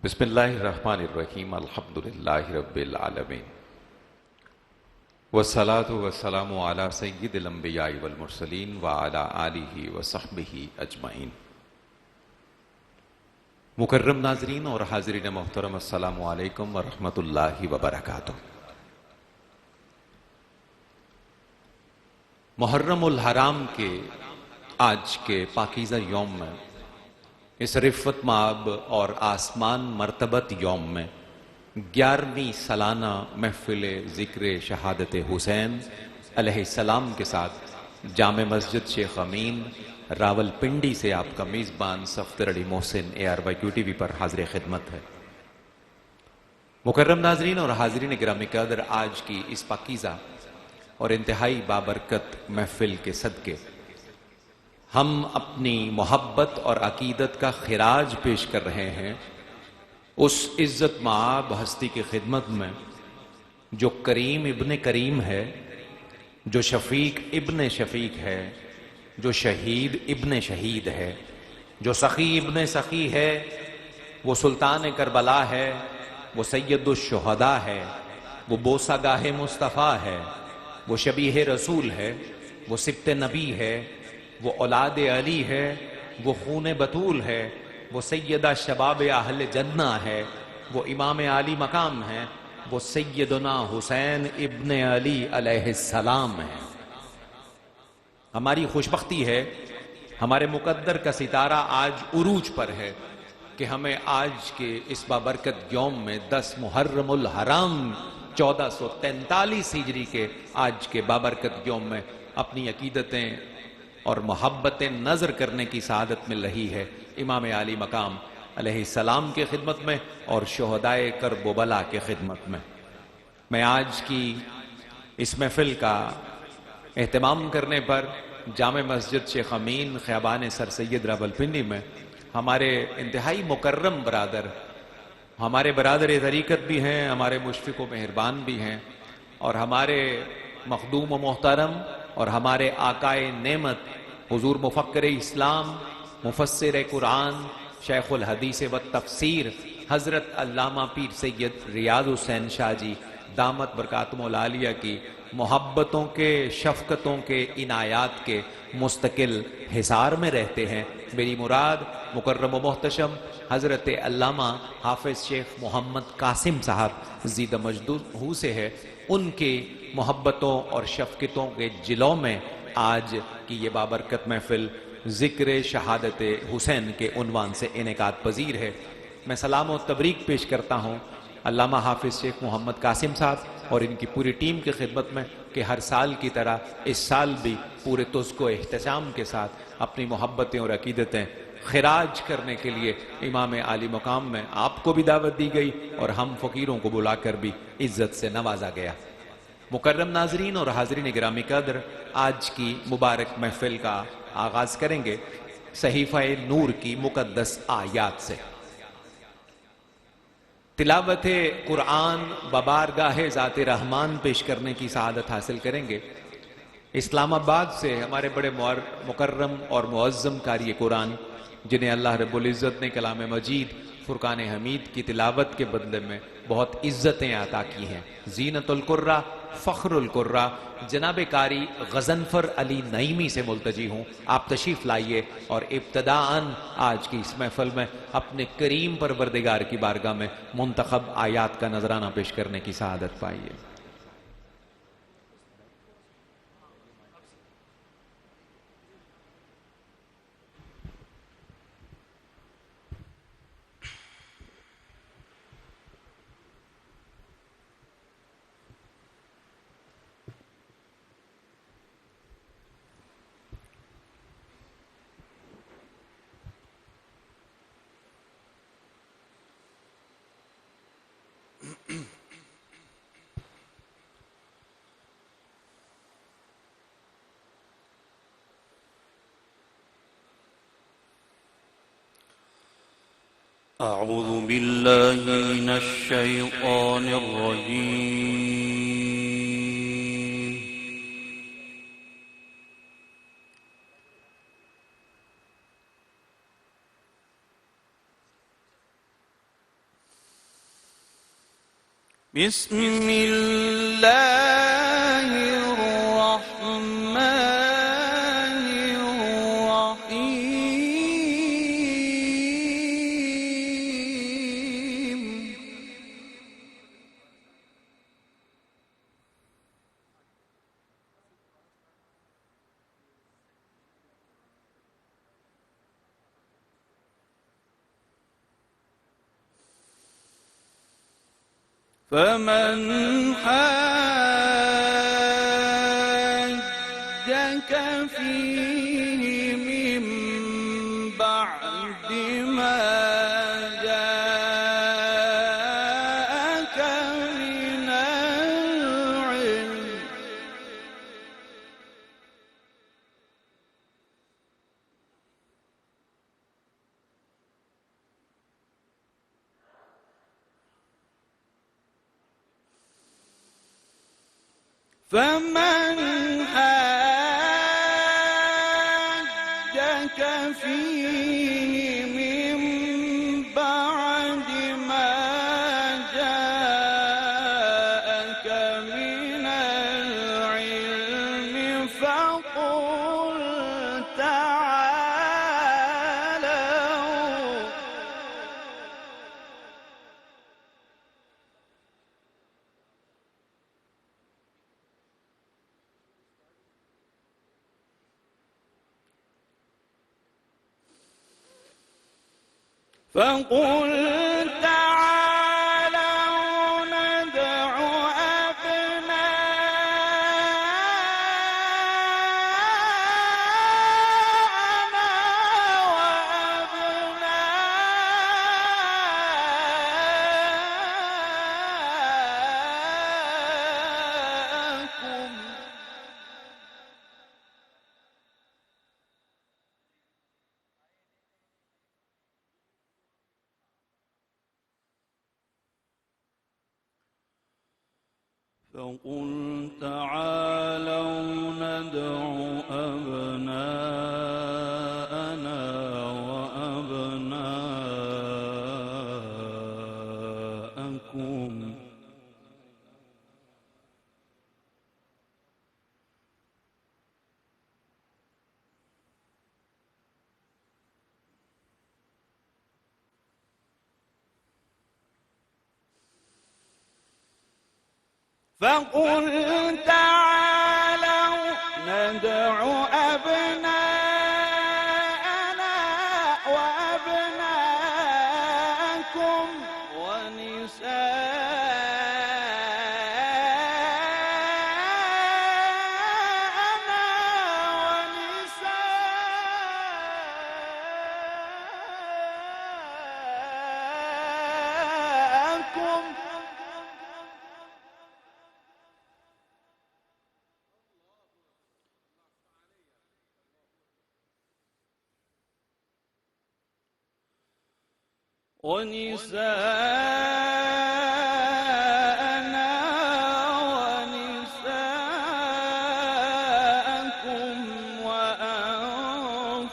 بسم اللہ الرحمن الرحیم الحمدللہ رب العالمین والصلاة والسلام علی سید الانبیاء والمرسلین وعلی آلہ وصحبہ اجمعین۔ مکرم ناظرین اور حاضرین محترم، السلام علیکم ورحمۃ اللہ وبرکاتہ۔ محرم الحرام کے آج کے پاکیزہ یوم میں، اس رفت مآب اور آسمان مرتبت یوم میں 11ویں سالانہ محفل ذکر شہادت حسین علیہ السلام کے ساتھ جامع مسجد شیخ امین راول پنڈی سے آپ کا میزبان صفدر علی محسن ARYQTV پر حاضر خدمت ہے۔ مکرم ناظرین اور حاضرین گرامی قدر، آج کی اس پاکیزہ اور انتہائی بابرکت محفل کے صدقے ہم اپنی محبت اور عقیدت کا خراج پیش کر رہے ہیں اس عزت مآب ہستی کی خدمت میں جو کریم ابن کریم ہے، جو شفیق ابن شفیق ہے، جو شہید ابن شہید ہے، جو سخی ابن سخی ہے، وہ سلطان کربلا ہے، وہ سید الشہداء ہے، وہ بوسہ گاہ مصطفیٰ ہے، وہ شبیہ رسول ہے، وہ سبط نبی ہے، وہ اولاد علی ہے، وہ خون بطول ہے، وہ سیدہ شباب اہل جنہ ہے، وہ امام علی مقام ہے، وہ سیدنا حسین ابن علی علیہ السلام ہے۔ ہماری خوشبختی ہے، ہمارے مقدر کا ستارہ آج عروج پر ہے کہ ہمیں آج کے اس بابرکت یوم میں 10 محرم الحرام 1443 ہجری کے آج کے بابرکت یوم میں اپنی عقیدتیں اور محبتیں نظر کرنے کی سعادت مل رہی ہے امام علی مقام علیہ السلام کے خدمت میں اور شہدائے کرب و بلا کے خدمت میں۔ میں آج کی اس محفل کا اہتمام کرنے پر جامع مسجد شیخ امین خیابان سر سید راولپنڈی میں ہمارے انتہائی مکرم برادر، ہمارے برادر طریقت بھی ہیں، ہمارے مشفق و مہربان بھی ہیں، اور ہمارے مخدوم و محترم اور ہمارے آقائے نعمت حضور مفکر اسلام، مفسر قرآن، شیخ الحدیث و تفسیر حضرت علامہ پیر سید ریاض حسین شاہ جی دامت برکاتہم العالیہ کی محبتوں کے، شفقتوں کے، عنایات کے مستقل حصار میں رہتے ہیں۔ میری مراد مکرم و محتشم حضرت علامہ حافظ شیخ محمد قاسم صاحب زیدہ مجدہ سے ہے۔ ان کی محبتوں اور شفقتوں کے جلوں میں آج کی یہ بابرکت محفل ذکر شہادت حسین کے عنوان سے انعقاد پذیر ہے۔ میں سلام و تبریک پیش کرتا ہوں علامہ حافظ شیخ محمد قاسم صاحب اور ان کی پوری ٹیم کی خدمت میں کہ ہر سال کی طرح اس سال بھی پورے تزک و احتشام کے ساتھ اپنی محبتیں اور عقیدتیں خراج کرنے کے لیے امام عالی مقام میں آپ کو بھی دعوت دی گئی اور ہم فقیروں کو بلا کر بھی عزت سے نوازا گیا۔ مکرم ناظرین اور حاضرین گرامی قدر، آج کی مبارک محفل کا آغاز کریں گے صحیفہ نور کی مقدس آیات سے۔ تلاوت قرآن ببارگاہ ذات رحمان پیش کرنے کی سعادت حاصل کریں گے اسلام آباد سے ہمارے بڑے مکرم اور معظم قاری قرآن، جنہیں اللہ رب العزت نے کلام مجید فرقان حمید کی تلاوت کے بدلے میں بہت عزتیں عطا کی ہیں۔ زینت القرہ، فخر القرہ، جناب قاری غضنفر علی نعیمی سے ملتجی ہوں، آپ تشریف لائیے اور ابتداءً آج کی اس محفل میں اپنے کریم پروردگار کی بارگاہ میں منتخب آیات کا نذرانہ پیش کرنے کی سعادت پائیے۔ أعوذ بالله من الشيطان الرجيم بسم الله الرحمن الرحيم. فمن حاجك فيه من بعد ما جاءك من العلم فمن حاجك فيه من بعد ما جاءك من العلم فقل تعالوا ندع أبناءنا وأبناءكم فقل تعالوا ندع أبناءنا وأبناءكم فقل تعالوا ندع أبناءنا وأبناءكم ونساءنا ونساءكم ونساءنا ونساءكم وأنفسنا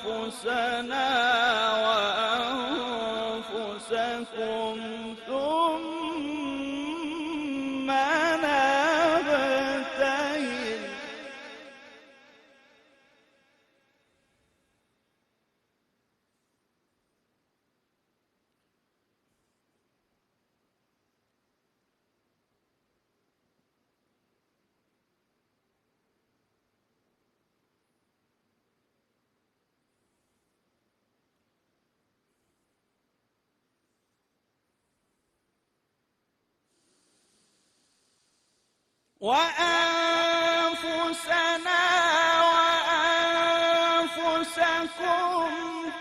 وأنفسكم ثم نبتهل وأنفسنا وأنفسكم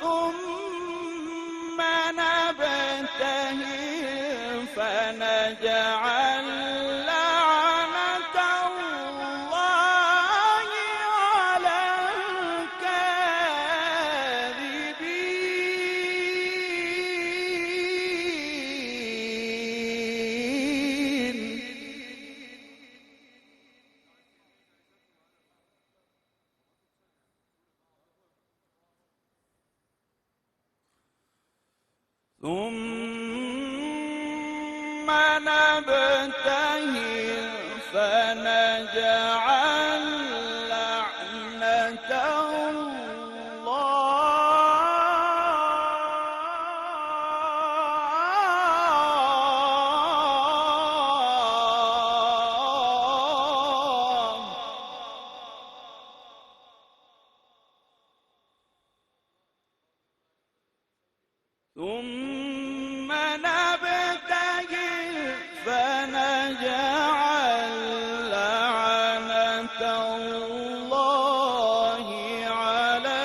ثم نبتهل فنجعل لعنة الله على الكاذبين. ثم نبتهل فنجعل لعنة ثم نبتهل فنجعل لعنة الله على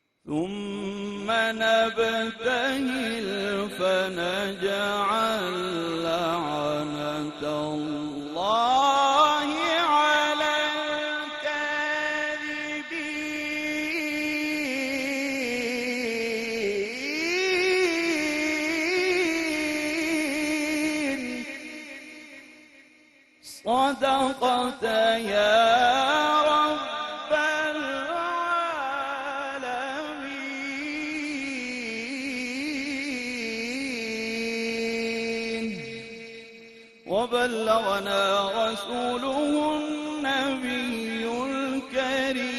الكاذبين ثم نبتهل فنجعل لعنة الله على الكاذبين صدقت يا رب العالمين وبلغنا رسوله النبي الكريم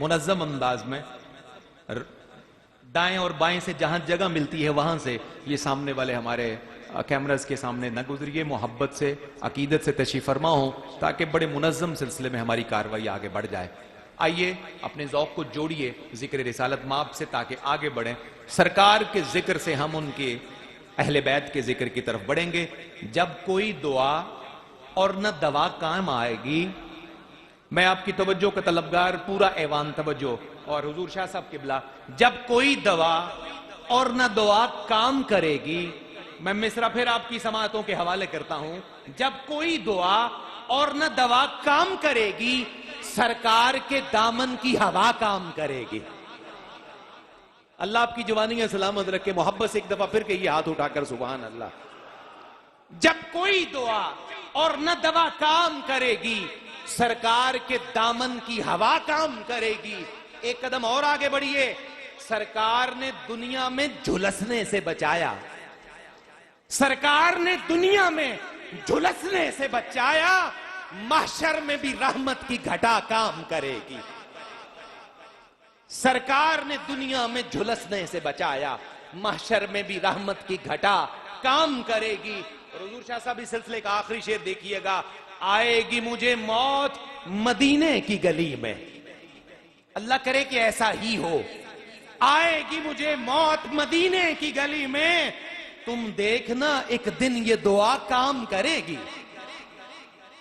منظم انداز میں دائیں اور بائیں سے جہاں جگہ ملتی ہے وہاں سے یہ سامنے والے ہمارے کیمراز کے سامنے نہ گزریے، محبت سے عقیدت سے تشریف فرما ہوں تاکہ بڑے منظم سلسلے میں ہماری کارروائی آگے بڑھ جائے۔ آئیے اپنے ذوق کو جوڑیے ذکر رسالت مآب سے تاکہ آگے بڑھیں۔ سرکار کے ذکر سے ہم ان کے اہل بیت کے ذکر کی طرف بڑھیں گے۔ جب کوئی دعا اور نہ دوا کام آئے گی، میں آپ کی توجہ کا طلبگار، پورا ایوان توجہ، اور حضور شاہ صاحب قبلہ، جب کوئی دوا اور نہ دعا کام کرے گی، میں مصرع پھر آپ کی سماعتوں کے حوالے کرتا ہوں، جب کوئی دعا اور نہ دوا کام کرے گی، سرکار کے دامن کی ہوا کام کرے گی۔ اللہ آپ کی جوانیاں سلامت رکھے، محبت سے ایک دفعہ پھر کہیے ہاتھ اٹھا کر سبحان اللہ۔ جب کوئی دعا اور نہ دوا کام کرے گی، سرکار کے دامن کی ہوا کام کرے گی۔ ایک قدم اور آگے بڑھیے، سرکار نے دنیا میں جھلسنے سے بچایا، سرکار نے دنیا میں جھلسنے سے بچایا، محشر میں بھی رحمت کی گھٹا کام کرے گی۔ سرکار نے دنیا میں جھلسنے سے بچایا، محشر میں بھی رحمت کی گھٹا کام کرے گی۔ اور حضور شاہ صاحب اس سلسلے کا آخری شعر دیکھیے گا، آئے گی مجھے موت مدینے کی گلی میں، اللہ کرے کہ ایسا ہی ہو، آئے گی مجھے موت مدینے کی گلی میں، تم دیکھنا ایک دن یہ دعا کام کرے گی،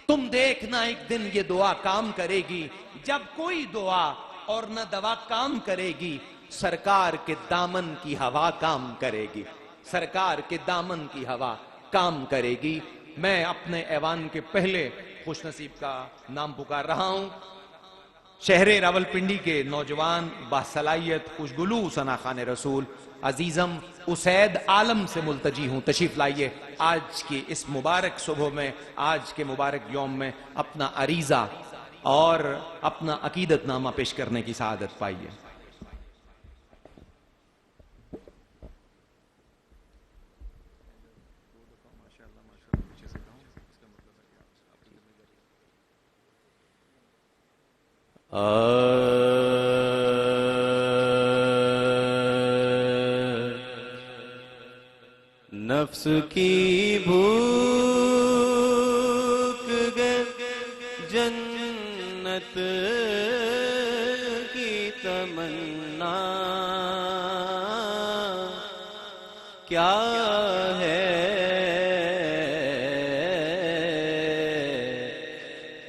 تم دیکھنا ایک دن یہ دعا کام کرے گی۔ جب کوئی دعا اور نہ دوا کام کرے گی، سرکار کے دامن کی ہوا کام کرے گی، سرکار کے دامن کی ہوا کام کرے گی۔ میں اپنے ایوان کے پہلے خوش نصیب کا نام پکار رہا ہوں، شہر راولپنڈی کے نوجوان باصلاحیت خوشگلو ثناخوان رسول عزیزم اسید عالم سے ملتجی ہوں، تشریف لائیے آج کی اس مبارک صبح میں، آج کے مبارک یوم میں اپنا عریضہ اور اپنا عقیدت نامہ پیش کرنے کی سعادت پائیے۔ نفس کی بھوک گئے جنت کی تمنا، کیا ہے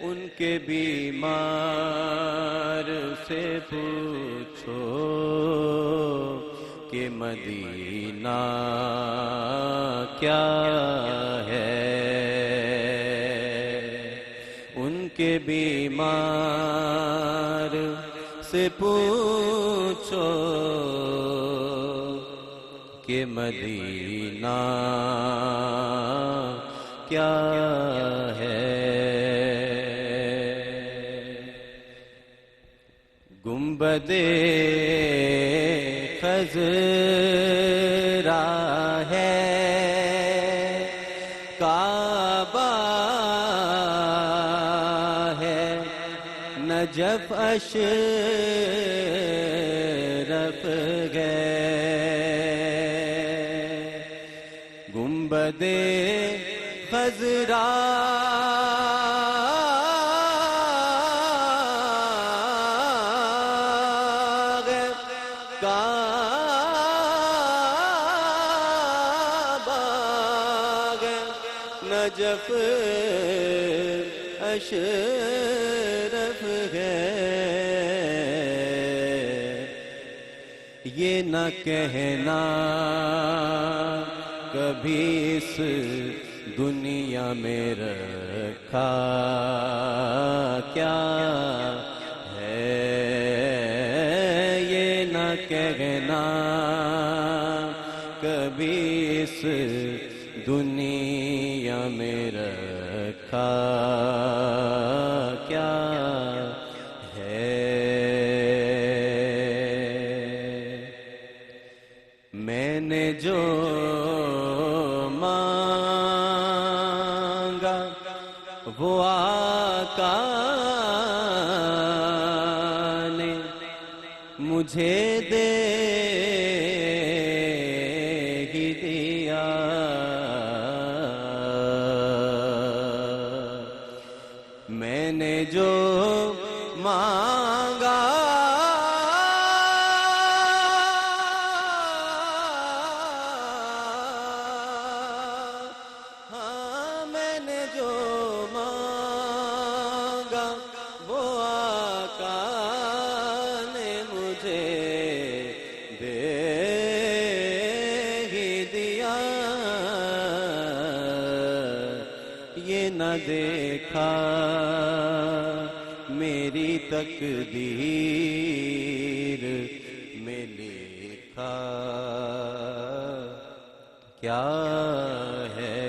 ان کے بیمار سے پوچھو کہ مدینہ کیا ہے، ان کے بیمار سے پوچھو کہ مدینہ کیا ہے۔ گنبد خضرا ہے، کعبہ ہے، نجف اشرف گئے، گنبد خضرا نجف اشرف ہے، یہ نہ کہنا کبھی اس دنیا میں رکھا کیا ہے، یہ نہ کہنا کبھی اس دنیا میں رکھا کیا ہے۔ میں نے جو مانگا وہ آقا نے مجھے دے ہی دیا، میں نے جو مانگا ہاں میں نے جو مانگا وہ آقا نے مجھے دے ہی دیا، یہ نہ دیکھا میری تقدیر میں لکھا کیا ہے،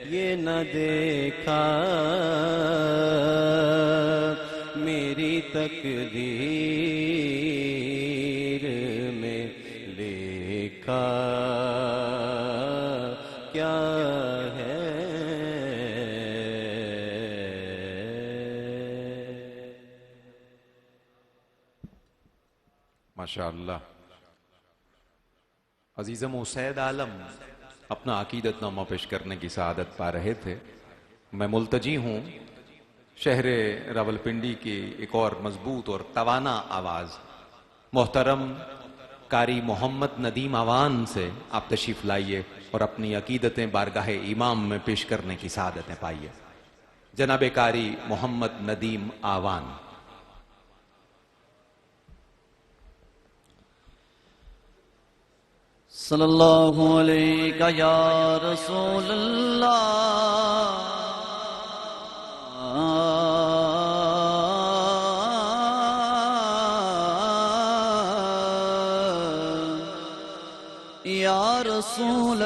یہ نہ دیکھا میری تقدیر میں لکھا کیا ہے۔ ماشاءاللہ عزیزم سید عالم اپنا عقیدت نامہ پیش کرنے کی سعادت پا رہے تھے۔ میں ملتجی ہوں شہر راولپنڈی کی ایک اور مضبوط اور توانا آواز محترم قاری محمد ندیم آوان سے آپ تشریف لائیے اور اپنی عقیدتیں بارگاہ امام میں پیش کرنے کی سعادتیں پائیے۔ جناب قاری محمد ندیم آوان۔ صلی اللہ علیہ یا رسول اللہ یا رسول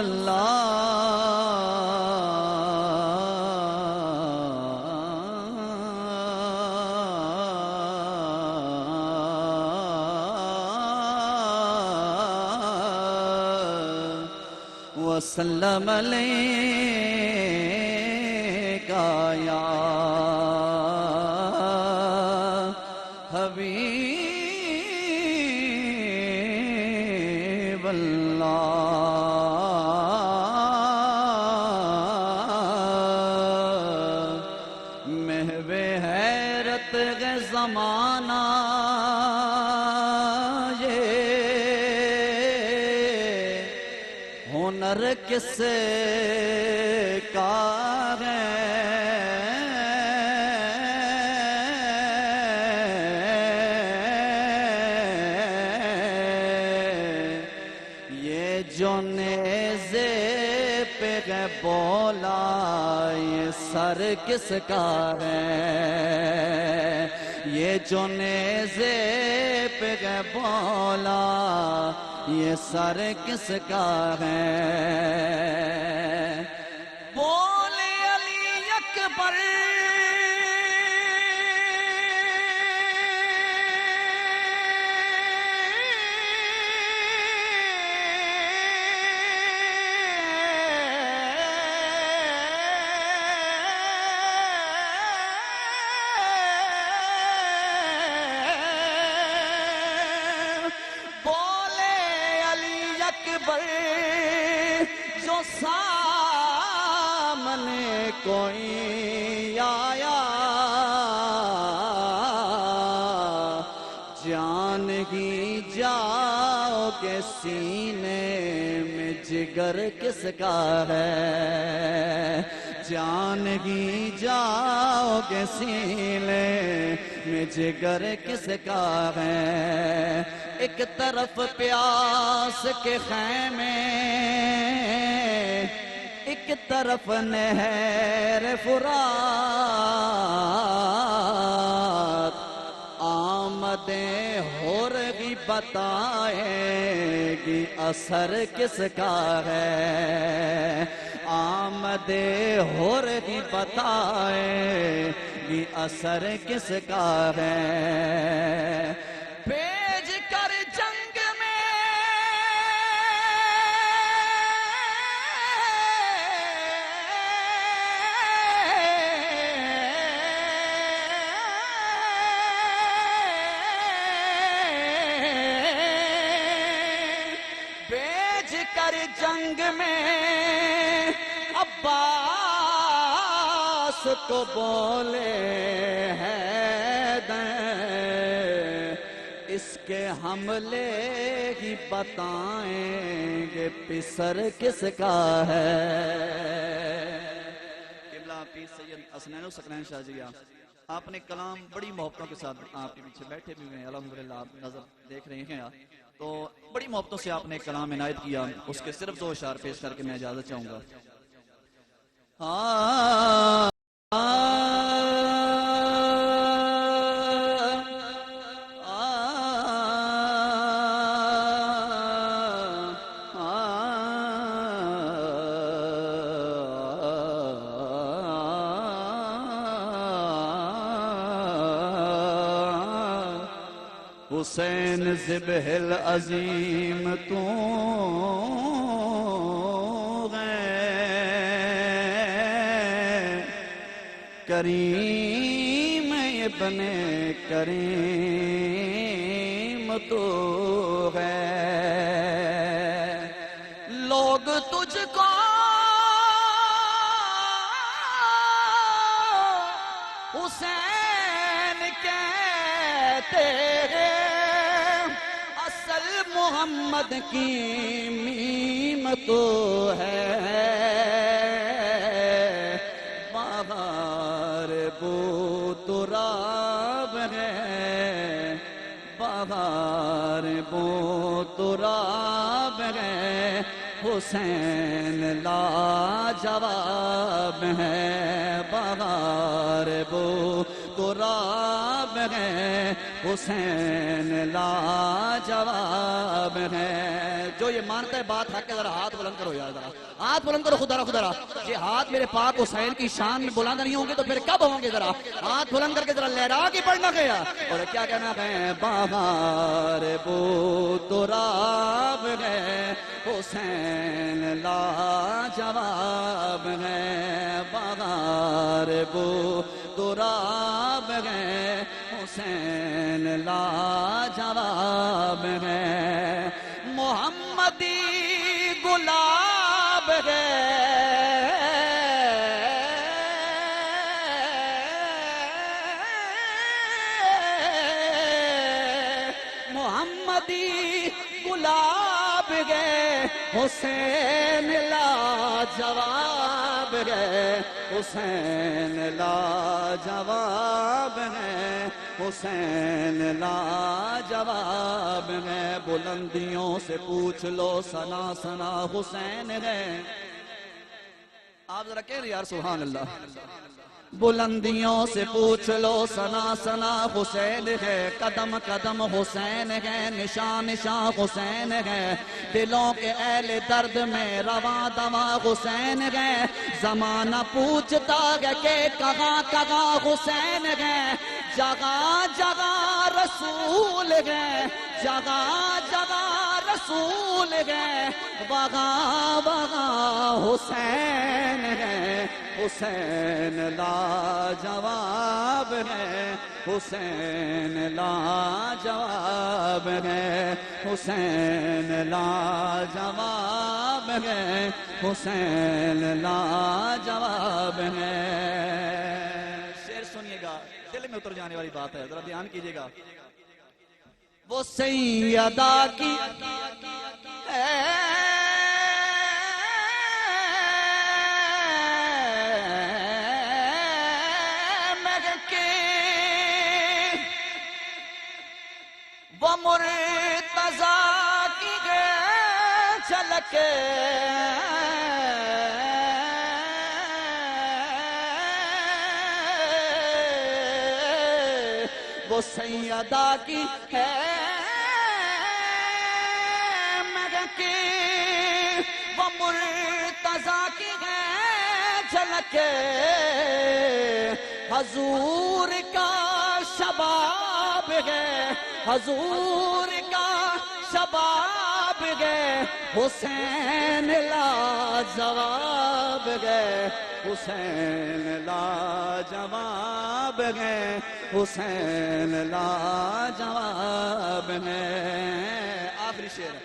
وسلم علیکا یا حبیب اللہ، محو حیرت ہے زمانہ ہنر کس کا ہے، یہ جو نیزے پہ ہے بولا یہ سر کس کا ہے، یہ جو نیزے پہ ہے بولا یہ سر کس کا ہے، بولے علی اکبر جو سامنے کوئی آیا جان ہی جاؤ کہ سینے میں جگر کس کا ہے، جان ہی جاؤ کہ سینے میں جگر کس کا ہے، ایک طرف پیاس کے خیمے ایک طرف نہر فرات، آمدیں ہو رہی بتائے گی اثر کس کا ہے، آمدیں ہو رہی بتائے گی اثر کس کا ہے، بھیج کر جنگ میں جنگ میں عباس کو بولے حیدر اس کے حملے ہی بتائیں گے پسر کس کا ہے۔ قبلہ پیر سید حسنین الثقلین شاہ جی آپ نے کلام بڑی محبتوں کے ساتھ آپ کے پیچھے بیٹھے بھی ہوئے ہیں، الحمدللہ آپ نظر دیکھ رہے ہیں تو بڑی محبتوں سے آپ نے کلام عنایت کیا، اس کے صرف 2 اشعار پیش کر کے میں اجازت چاہوں گا۔ حسین ذبح العظیم تو کریم ابن کریم تو ہے، لوگ تجھ کو حسین کہتے ہیں، اصل محمد کی میم تو ہے، بہار بو تراب ہے، بہار بو تراب ہے، حسین لاجواب ہے، بہار بو تراب ہے، حسین لاجواب ہے۔ جو یہ مانتا ہے بات حق ہے ذرا ہاتھ بلند کرو یار، ذرا ہاتھ بلند کرو، خدا را خدا را یہ ہاتھ میرے پاک حسین کی شان میں بلند نہیں ہوں گے تو پھر کب ہوں گے؟ ذرا ہاتھ بلند کر کے ذرا لہرا کے پڑھنا گیا اور کیا کہنا ہے؟ بہار بو تراب ہے، حسین لاجواب ہے، بہار بو تراب ہے، حسین لاجواب ہے، محمدی گلاب ہے، محمدی گلاب ہے، حسین لاجواب ہے، حسین لاجواب ہے، حسین لاجواب ہے، بلندیوں سے پوچھ لو ثنا ثنا حسین ہے۔ آپ ذرا کہہ رہے یار سبحان اللہ۔ بلندیوں سے پوچھ لو ثنا ثنا حسین ہے، قدم قدم حسین ہے، نشان نشان حسین ہے، دلوں کے اہل درد میں رواں دواں حسین ہے، زمانہ پوچھتا ہے کہ کہاں کہاں حسین ہے، جگہ جگہ رسول ہے، جگہ جگہ رسول ہے، وہاں وہاں حسین ہے، حسین لاجواب ہے، حسین لاجواب ہے، حسین لاجواب ہے، حسین لاجواب ہے۔ شعر سنیے گا، دل میں اتر جانے والی بات ہے، ذرا دھیان کیجیے گا۔ وہ سیدہ کی وہ مرتضیٰ کی جھلک وہ سیدہ کی ہے مگر کی، وہ مرتضیٰ کی ہے جھلک، حضور کا شباب ہے، حضور کا شباب ہے، حسین لاجواب ہے، حسین لاجواب ہے، حسین لاجواب ہے۔ آخری شعر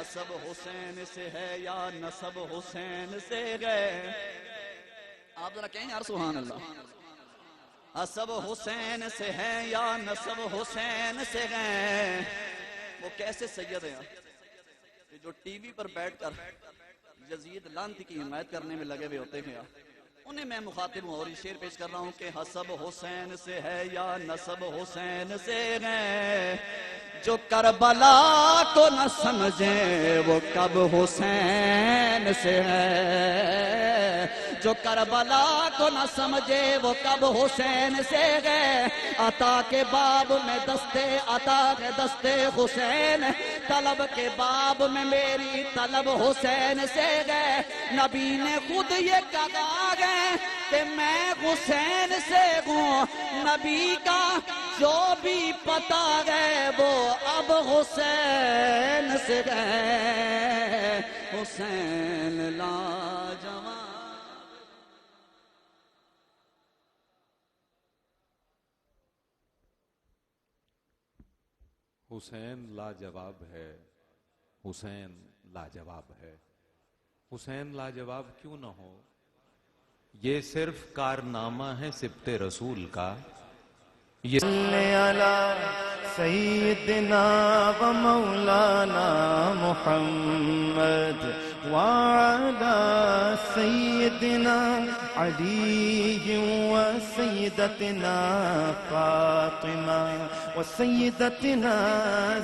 حسب حسین سے ہے یا نسب حسین سے ہے؟ آپ ذرا کہیں یار سبحان اللہ. حسب حسین سے ہے یا نسب حسین سے ہے؟ وہ کیسے سید ہیں کہ جو ٹی وی پر بیٹھ کر یزید لعنتی کی حمایت کرنے میں لگے ہوئے ہوتے ہیں. انہیں میں مخاطب ہوں اور یہ شعر پیش کر رہا ہوں کہ حسب حسین سے ہے یا نسب حسین سے ہے؟ جو کربلا کو نہ سمجھے وہ کب حسین سے ہے؟ جو کربلا کو نہ سمجھے وہ کب حسین سے ہے؟ عطا کے باب میں دستے حسین، طلب کے باب میں میری طلب حسین سے ہے. نبی نے خود یہ کہا ہے کہ میں حسین سے ہوں. نبی کا جو بھی پتہ ہے وہ اب حسین سے ہے. حسین لاجواب. حسین لاجواب ہے، حسین لاجواب ہے. حسین لاجواب کیوں نہ ہو؟ یہ صرف کارنامہ ہے سبط رسول کا. یہ سیدنا و مولانا محمد وعلى سيدنا علي وسيدتنا فاطمة وسيدتنا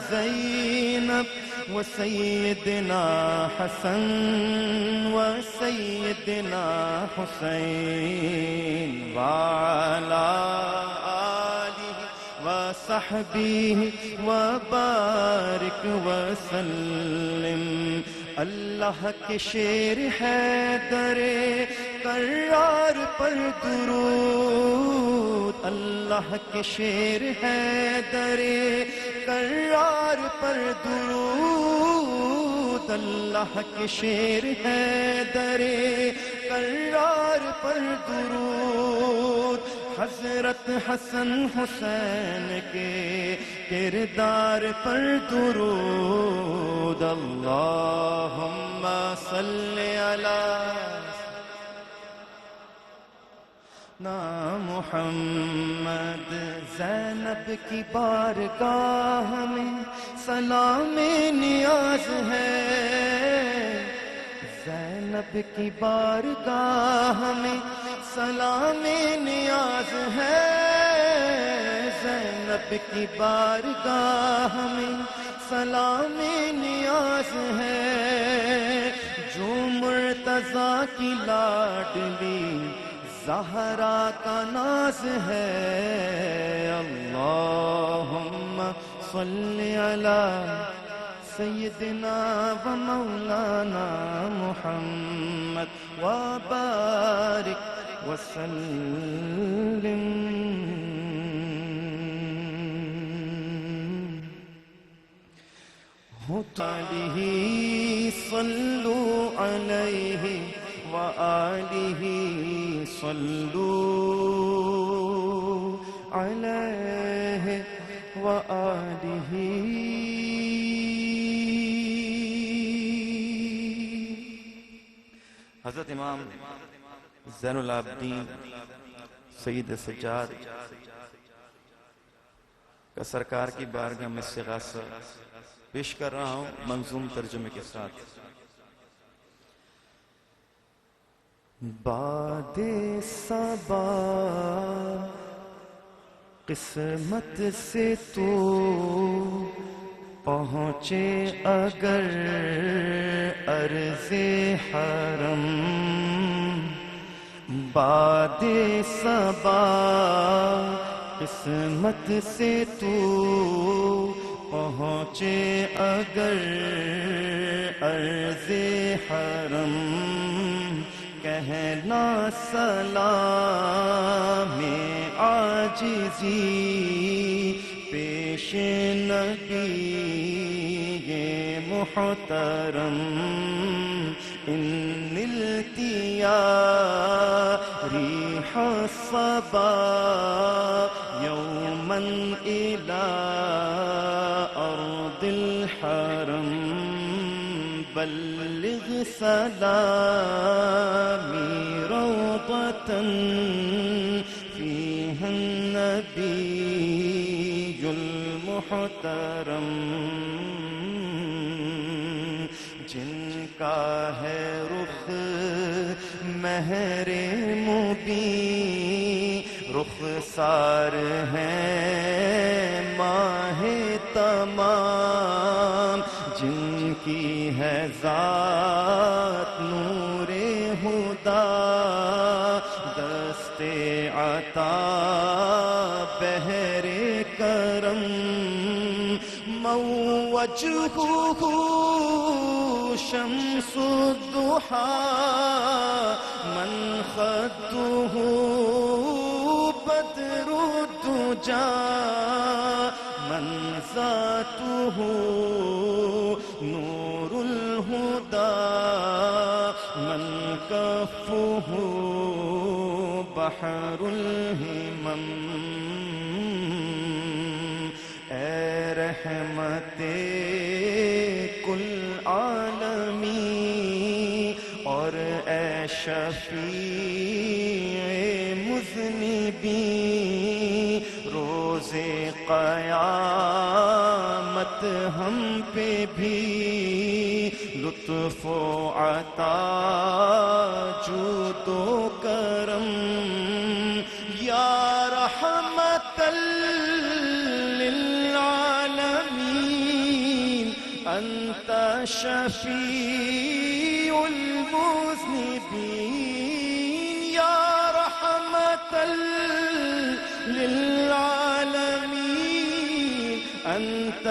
زينب وسيدنا حسن وسيدنا حسين وعلى وصحبه وبارك وسلم. اللہ کے شیر حیدر کرار پر درود، اللہ کے شیر حیدر کرار پر درود، اللہ کے شیر حیدر کرار پر درود. حضرت حسن حسین کے کردار پر درود. اللہم صلی علی محمد. زینب کی بارگاہ میں سلام نیاز ہے، زینب کی بارگاہ میں سلام نیاز ہے، زینب کی بارگاہ میں سلام نیاز ہے. جو مرتضیٰ کی لاڈلی زہرا کا ناز ہے. اللہم صلی علی سیدنا و مولانا محمد وبارک وسلم. علیہ صلو علیہ وآلہ صلو علیہ وآلہ. حضرت امام زین العابدین سید سجاد کا سرکار کی بارگاہ میں استغاثہ پیش کر رہا ہوں منظوم ترجمے کے ساتھ. باد صبا قسمت سے تو پہنچے اگر عرض حرم. باد صبا قسمت سے تو پہنچے اگر عرض حرم. کہنا سلام عاجزی پیش نبی محترم. ان التیا ریح الصبا یوما الى ارض الحرم. بلغ سلامی روضة فيها النبي المحترم جن کا ہے رخ مہر مبین رخسار ہے ماہ تمام جن کی ہے ذات نور ہدا دست عطا بحر کرم موجہ شمس الضحى من خده بدر الدجى من ذاته نور الهدى من كفه بحر الهمم اے رحمت کل عالمی اور اے شفیع مذنبین روز قیامت ہم پہ بھی لطف و عطا جود و کرم یا رحمت للعالمین انت شفیع المذنبین یا رحمت للعالمین انت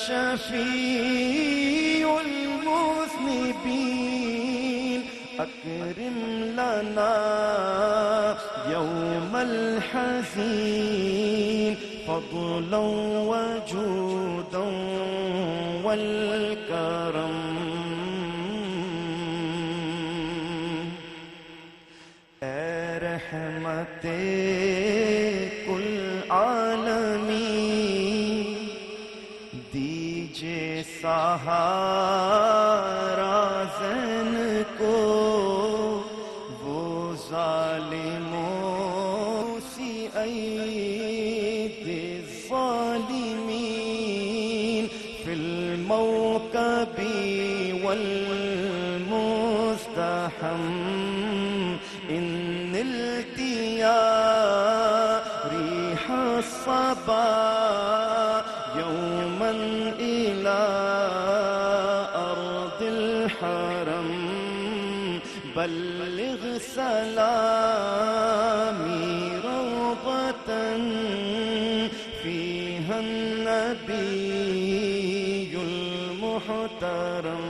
شفیع المذنبین اکرم لنا یوم الحزین فضلا وجودا والکرم اے رحمت کل عالمی دیجئے سہارا زین کو وہ ظالموں سی عید الظالمین فی الموکب والمزدحم ان التیا ریح الصبا یوما الى ارض الحرم بلغ سلامی روضة فيها النبي المحترم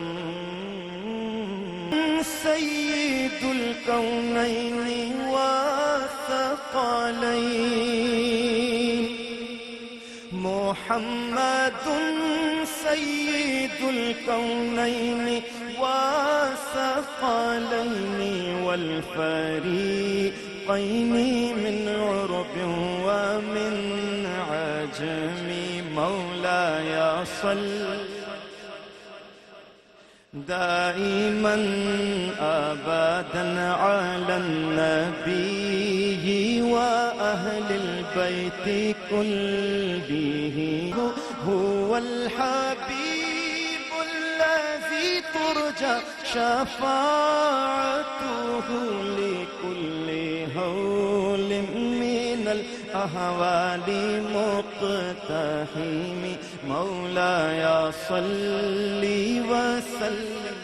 سيد الكونين والثقلين محمد سيد الكونين والثقلين والفريقين من عرب ومن عجم مولاي صل دائما أبدا على النبي وأهل البيت كلهم هو الحبيب الذي ترجى شفاعته لكل هول من الأهوال مقتحم مولاي صل وسلم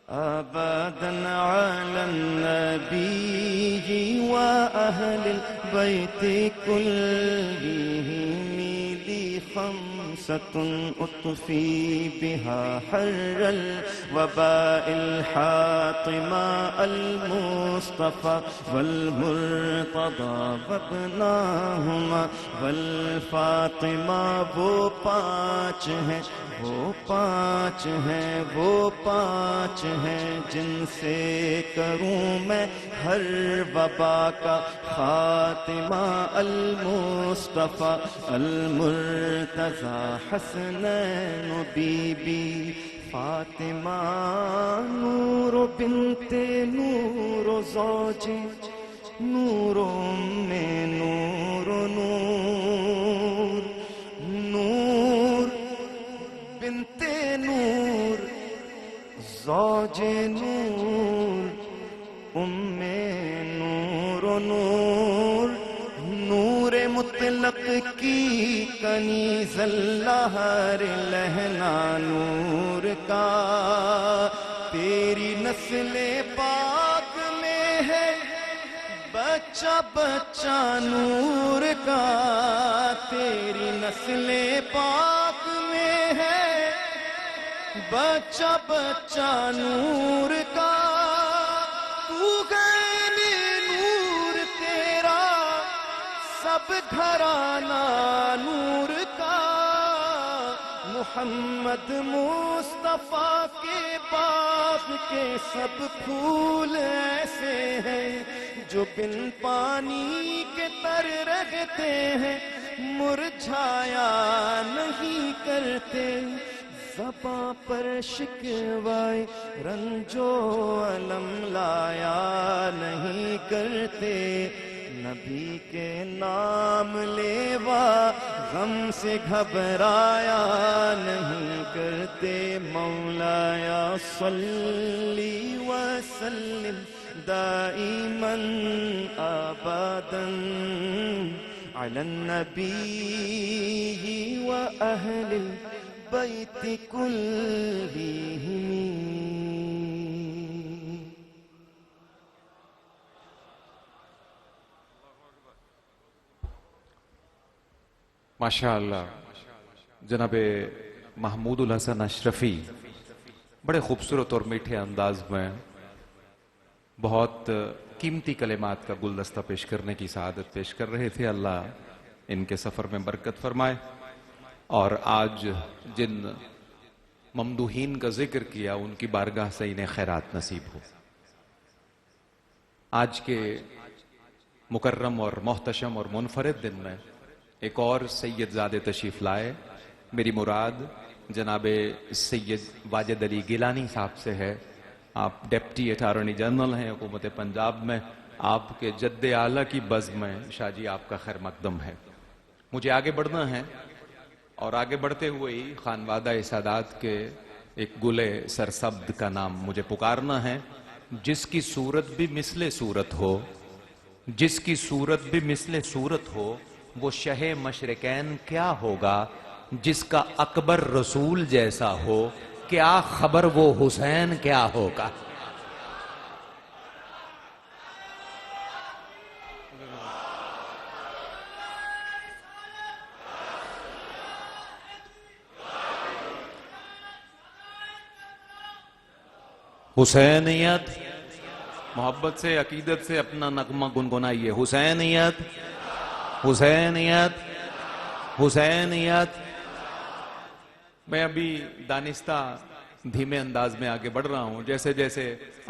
أبدا على النبي وأهل البيت كلهم لي خمسة أطفي بها حر الوباء الحاطمة المصطفى والمرتضى وابناهما والفاطمة وہ پانچ ہیں وہ پانچ ہیں جن سے کروں میں ہر وبا کا خاتمہ المصطفى المرتضى مرتضی حسنین و بی بی فاطمہ نور و بنت نور و زوج نور و ام نور و نور نور بنت نور زوج نور ام نور و نور نور مطلق کی کنیز اللہر لہنا نور کا تیری نسل پاک میں ہے بچہ بچہ نور کا تیری نسل پاک میں ہے بچہ بچہ نور کا تو گھرانے نور تیرا سب گھرانہ نور کا محمد مصطفیٰ کے باغ کے سب پھول ایسے ہیں جو بن پانی کے تر رہتے ہیں مرجھایا نہیں کرتے زباں پر شکوائے رنج و علم لایا نہیں کرتے نبی کے نام لیوا غم سے گھبرایا نہیں کرتے مولایا صلی وسلم دائما ابدا علی النبی واہل البیت کلہم ماشاءاللہ جناب محمود الحسن اشرفی بڑے خوبصورت اور میٹھے انداز میں بہت قیمتی کلمات کا گلدستہ پیش کرنے کی سعادت پیش کر رہے تھے. اللہ ان کے سفر میں برکت فرمائے اور آج جن ممدوحین کا ذکر کیا ان کی بارگاہ سے انہیں خیرات نصیب ہو. آج کے مکرم اور محتشم اور منفرد دن میں ایک اور سید زادے تشریف لائے. میری مراد جناب سید واجد علی گیلانی صاحب سے ہے. آپ ڈیپٹی اٹارنی جنرل ہیں حکومت پنجاب میں. آپ کے جد اعلیٰ کی بزم میں شاہ جی آپ کا خیر مقدم ہے. مجھے آگے بڑھنا ہے اور آگے بڑھتے ہوئے ہی خانوادہ سادات کے ایک گلے سرسبد کا نام مجھے پکارنا ہے. جس کی صورت بھی مثل صورت ہو، جس کی صورت بھی مثل صورت ہو، وہ شہ مشرقین کیا ہوگا. جس کا اکبر رسول جیسا ہو، کیا خبر وہ حسین کیا ہوگا. حسینیت، محبت سے عقیدت سے اپنا نغمہ گنگنائیے. حسینیت حسینیت حسینیت. میں ابھی دانستہ دھیمے انداز میں آگے بڑھ رہا ہوں. جیسے جیسے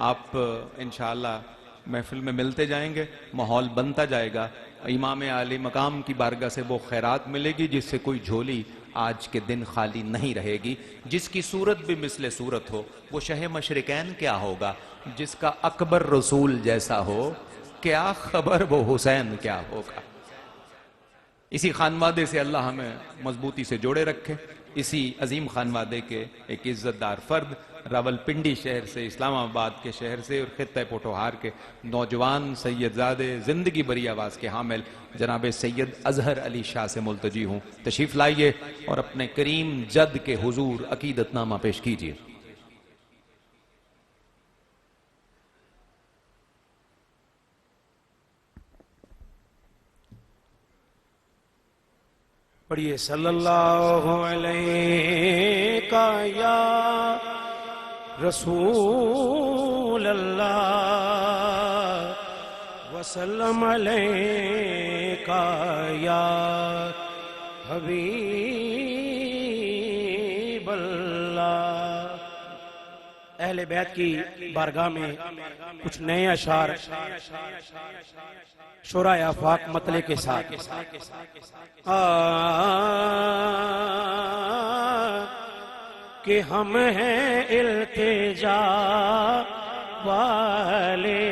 آپ انشاءاللہ محفل میں ملتے جائیں گے ماحول بنتا جائے گا. امام عالی مقام کی بارگاہ سے وہ خیرات ملے گی جس سے کوئی جھولی آج کے دن خالی نہیں رہے گی. جس کی صورت بھی مثل صورت ہو، وہ شہ مشرقین کیا ہوگا. جس کا اکبر رسول جیسا ہو، کیا خبر وہ حسین کیا ہوگا. اسی خانوادے سے اللہ ہمیں مضبوطی سے جوڑے رکھے. اسی عظیم خانوادے کے ایک عزت دار فرد راول پنڈی شہر سے، اسلام آباد کے شہر سے اور خطہ پوٹوہار کے نوجوان سید زادے زندگی بری آواز کے حامل جناب سید اظہر علی شاہ سے ملتجی ہوں. تشریف لائیے اور اپنے کریم جد کے حضور عقیدت نامہ پیش کیجیے. پڑھیے صلی اللہ علیہ یا رسول اللہ وسلم علیہ یا حبیب اللہ. اہل بیت کی بارگاہ میں کچھ نئے اشعار شورائے آفاق مطلع کے ساتھ کہ ہم ہیں التجا والے،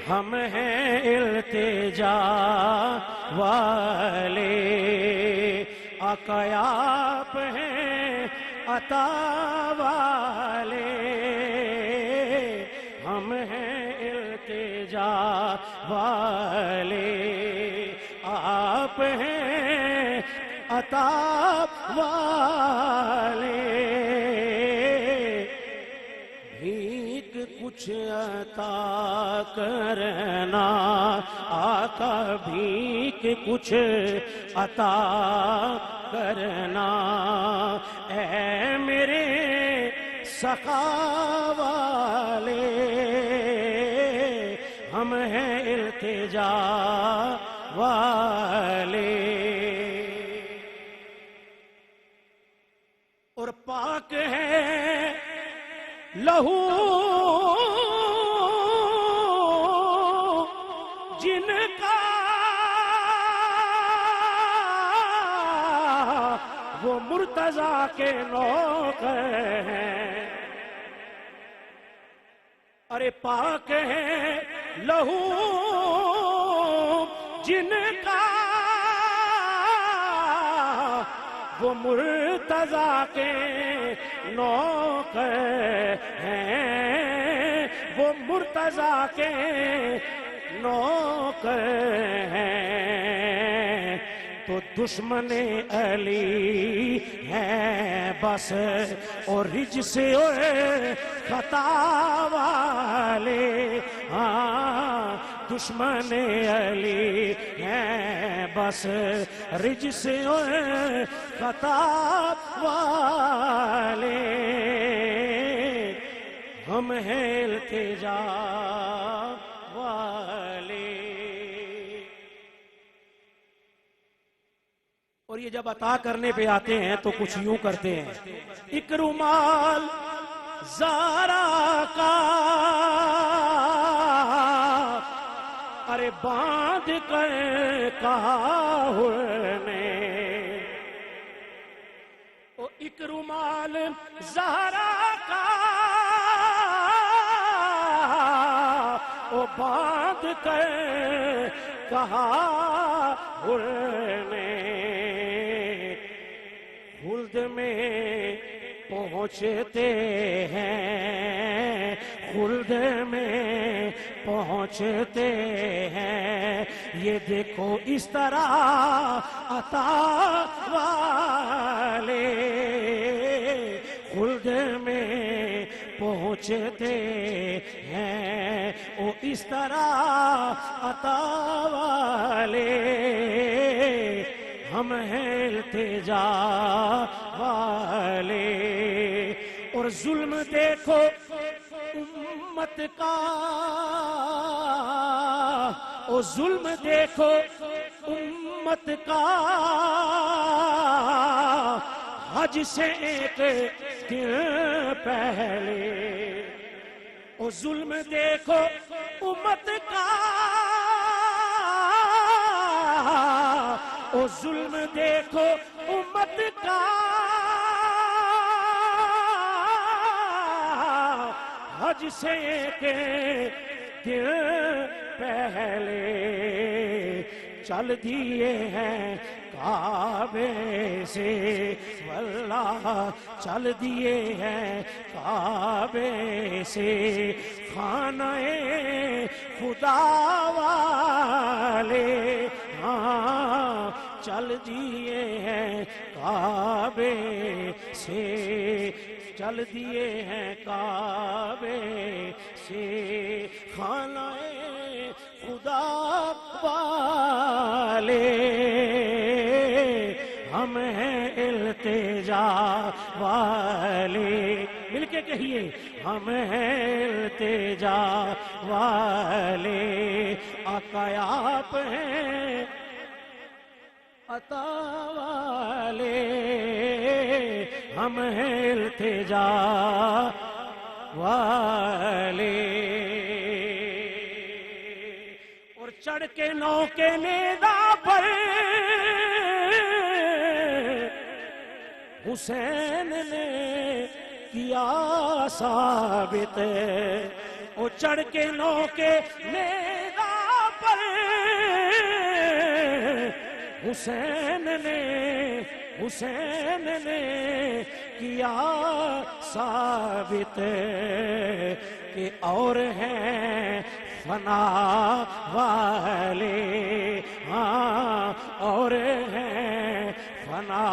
ہم ہیں التجا والے، آقا آپ ہیں عطا والے، ہم ہیں التجا والے، آپ ہیں عطا والے، بھیک کچھ عطا کرنا آقا، بھیک کچھ عطا کرنا، اے میرے سخا والے، ہم ہیں التجا والے، اور پاک ہے لہو جن کا وہ مرتضیٰ کے نوکر ہیں، ارے پاک ہے لہو جن کا وہ مرتضیٰ کے نوکر ہیں، وہ مرتضیٰ کے نوکر ہیں، تو دشمن علی ہیں بس اور رجس اور خطا والے، ہاں دشمن علی ہیں بس رجس اور خطا والے، ہم ہیں التجا والے۔ اور یہ جب عطا کرنے پہ آتے ہیں تو کچھ یوں کرتے ہیں، ایک رومال زارا کا ارے باندھ کر کاہل نے، او ایک رومال زہرا کا او باندھ کر کاہل نے، خلد میں پہنچتے ہیں، خلد میں پہنچتے ہیں، یہ دیکھو اس طرح عطا والے، خلد میں پہنچتے ہیں، وہ اس طرح عطا والے، ہم ہیں التجا والے۔ اور ظلم دیکھو امت کا، او ظلم دیکھو امت کا، حج سے ایک دن پہلے، او ظلم دیکھو امت کا، او ظلم دیکھو امت کا، حج سے ایک دن پہلے چل دیے ہیں کعبے سے، واللہ چل دیے ہیں کعبے سے، خانہ خدا والے، ہاں چل دیے ہیں کعبے سے، چل دیے ہیں کعبے سے، خانہ خدا والے، ہم ہیں التجا والے، مل کے کہیے ہم ہیں التجا والے، آقا آپ ہیں عطا والے، ہم ہیں التجا والے۔ چڑھ کے نو کے نیزہ پر حسین نے کیا ثابت، وہ چڑھ کے نو کے نیزہ پر حسین نے کیا ثابت کہ اور ہیں فنا والے، ہاں اور ہیں فنا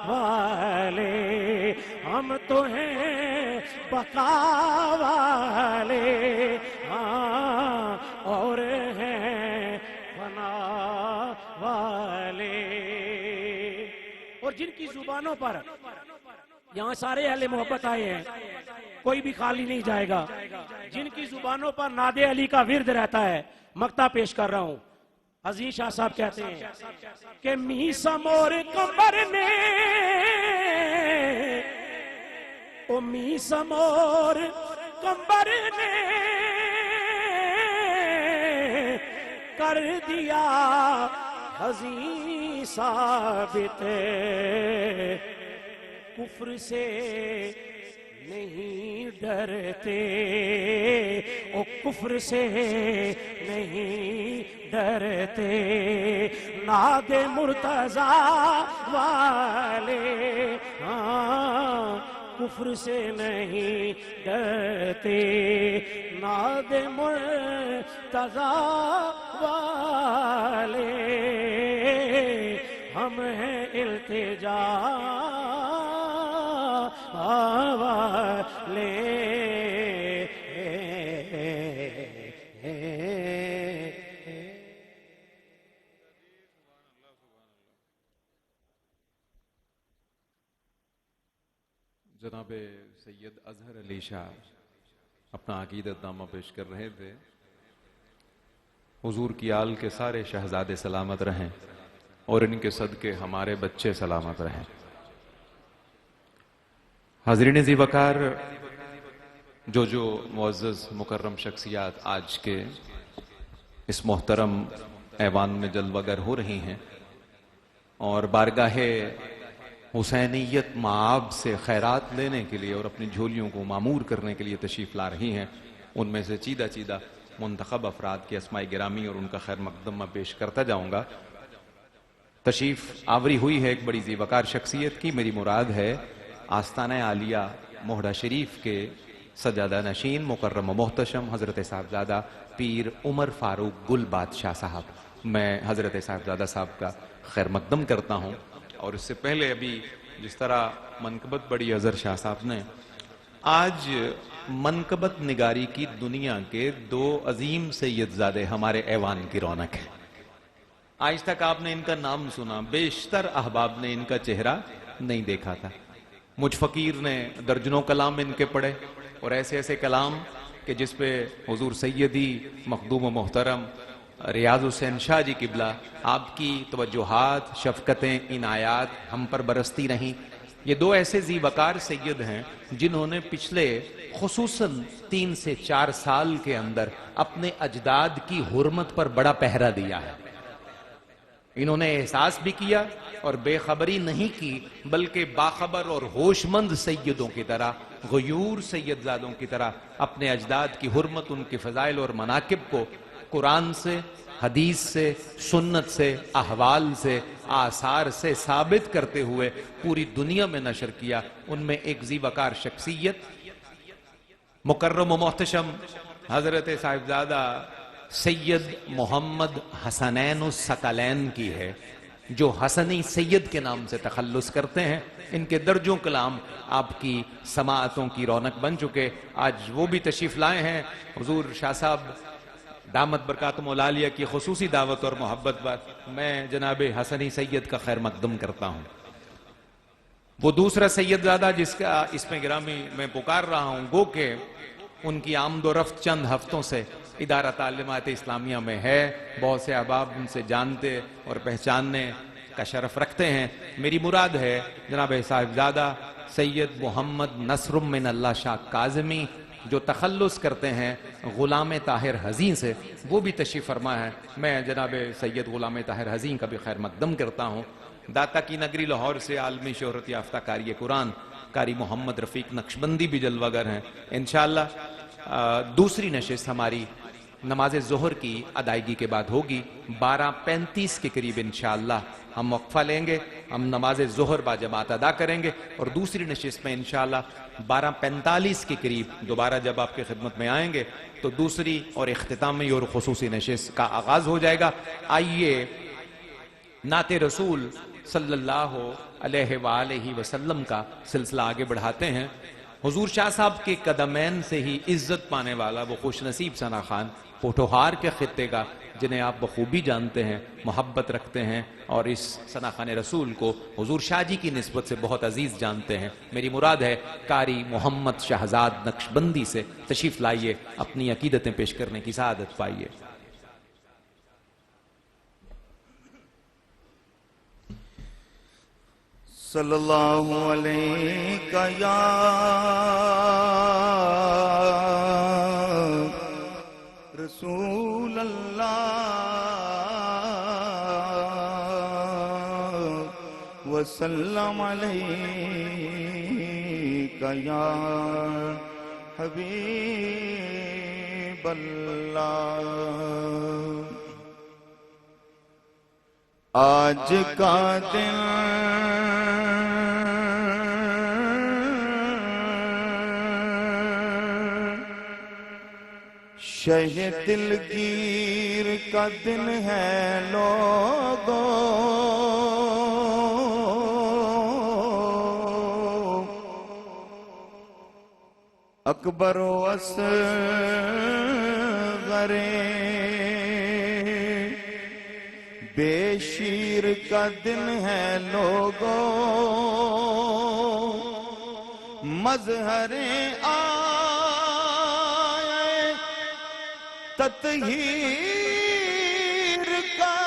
والے، ہم تو ہیں بقا والے، ہاں اور ہیں فنا والے۔ اور جن کی زبانوں پر، یہاں سارے اہل محبت آئے ہیں، کوئی بھی خالی نہیں جائے گا، جن کی زبانوں پر ناد علی کا ورد رہتا ہے، مقطع پیش کر رہا ہوں۔ عزیز شاہ صاحب کہتے ہیں کہ میسم اور کمبر نے، او میسم اور کمبر نے کر دیا حزین ثابت، کفر سے نہیں ڈرتے، او کفر سے نہیں ڈرتے، ناد مرتضیٰ والے، ہاں کفر سے نہیں ڈرتے، ناد مرتضیٰ والے، ہم ہیں التجا والے۔ جناب سید اظہر علی شاہ اپنا عقیدت نامہ پیش کر رہے تھے۔ حضور کی آل کے سارے شہزادے سلامت رہیں اور ان کے صدقے ہمارے بچے سلامت رہیں۔ حاضرین ذی وقار، جو معزز مکرم شخصیات آج کے اس محترم ایوان میں جلوہ گر ہو رہی ہیں اور بارگاہ حسینیت معاب سے خیرات لینے کے لیے اور اپنی جھولیوں کو معمور کرنے کے لیے تشریف لا رہی ہیں، ان میں سے چیدہ منتخب افراد کی اسماء گرامی اور ان کا خیر مقدم میں پیش کرتا جاؤں گا۔ تشریف آوری ہوئی ہے ایک بڑی ذی وقار شخصیت کی، میری مراد ہے آستانہ عالیہ موہڑا شریف کے سجادہ نشین مکرم و محتشم حضرت صاحبزادہ پیر عمر فاروق گل بادشاہ صاحب۔ میں حضرت صاحبزادہ صاحب کا خیر مقدم کرتا ہوں، اور اس سے پہلے ابھی جس طرح منقبت بڑی اظہر شاہ صاحب نے، آج منقبت نگاری کی دنیا کے دو عظیم سیدزادے ہمارے ایوان کی رونق ہے۔ آج تک آپ نے ان کا نام سنا، بیشتر احباب نے ان کا چہرہ نہیں دیکھا تھا۔ مجھ فقیر نے درجنوں کلام ان کے پڑھے، اور ایسے ایسے کلام کہ جس پہ حضور سیدی مخدوم و محترم ریاض حسین شاہ جی قبلہ آپ کی توجہات، شفقتیں، عنایات ہم پر برستی رہیں۔ یہ دو ایسے ذی وقار سید ہیں جنہوں نے پچھلے خصوصاً 3 سے 4 سال کے اندر اپنے اجداد کی حرمت پر بڑا پہرا دیا ہے۔ انہوں نے احساس بھی کیا اور بے خبری نہیں کی، بلکہ باخبر اور ہوش مند سیدوں کی طرح، غیور سیدزادوں کی طرح اپنے اجداد کی حرمت، ان کے فضائل اور مناقب کو قرآن سے، حدیث سے، سنت سے، احوال سے، آثار سے ثابت کرتے ہوئے پوری دنیا میں نشر کیا۔ ان میں ایک ذی وقار شخصیت مکرم و محتشم حضرت صاحبزادہ سید محمد حسنین الثقلین کی ہے، جو حسنی سید کے نام سے تخلص کرتے ہیں۔ ان کے درجوں کلام آپ کی سماعتوں کی رونق بن چکے۔ آج وہ بھی تشریف لائے ہیں۔ حضور شاہ صاحب دامت برکاتہم العالیہ کی خصوصی دعوت اور محبت پر میں جناب حسنی سید کا خیر مقدم کرتا ہوں۔ وہ دوسرا سیدزادہ جس کا اس میں گرامی میں پکار رہا ہوں، گو کہ ان کی آمد و رفت چند ہفتوں سے ادارہ تعلیمات اسلامیہ میں ہے، بہت سے احباب ان سے جانتے اور پہچاننے کا شرف رکھتے ہیں۔ میری مراد ہے جناب صاحبزادہ سید محمد نصر من اللہ شاہ کاظمی جو تخلص کرتے ہیں غلام طاہر حزین سے، وہ بھی تشریف فرما ہے۔ میں جناب سید غلام طاہر حزین کا بھی خیر مقدم کرتا ہوں۔ داتا کی نگری لاہور سے عالمی شہرت یافتہ قاری قرآن قاری محمد رفیق نقشبندی بھی جلوہ گر ہیں۔ انشاءاللہ دوسری نشست ہماری نماز ظہر کی ادائیگی کے بعد ہوگی 12:35 کے قریب انشاءاللہ ہم وقفہ لیں گے، ہم نماز ظہر با جماعت ادا کریں گے، اور دوسری نشست میں انشاءاللہ 12:45 کے قریب دوبارہ جب آپ کی خدمت میں آئیں گے تو دوسری اور اختتامی اور خصوصی نشست کا آغاز ہو جائے گا۔ آئیے نعت رسول صلی اللہ علیہ وآلہ وسلم کا سلسلہ آگے بڑھاتے ہیں۔ حضور شاہ صاحب کے قدمین سے ہی عزت پانے والا وہ خوش نصیب ثنا خان پوٹھوہار کے خطے کا، جنہیں آپ بخوبی جانتے ہیں، محبت رکھتے ہیں، اور اس ثنا خان رسول کو حضور شاہ جی کی نسبت سے بہت عزیز جانتے ہیں۔ میری مراد ہے قاری محمد شہزاد نقشبندی سے تشریف لائیے، اپنی عقیدتیں پیش کرنے کی سعادت پائیے۔ صلی اللہ علیہ یا رسول اللہ وسلم علیہ یا حبیب اللہ۔ آج کا دن شہ دلگیر کا دن ہے لوگوں، اکبر و اصغر بے شیر کا دن ہے لوگوں، مظہر تطہیر کا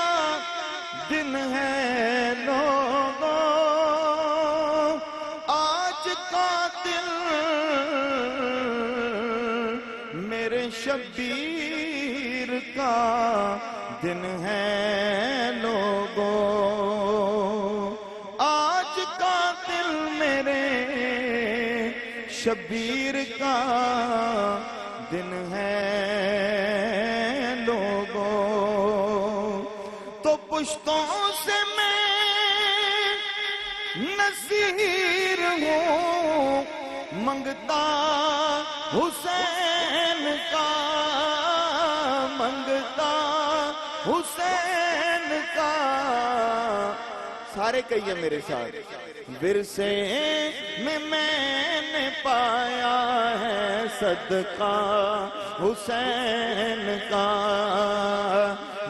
دن ہے لوگوں، آج کا دن میرے شبیر کا دن ہے لوگوں، آج کا دن میرے شبیر کا دن ہے لوگوں، تو پشتوں سے میں نصیر ہوں، منگتا حسین کا، منگتا حسین کا، سارے کہیے میرے ساتھ، ورثے میں نے پایا ہے صدقہ حسین کا،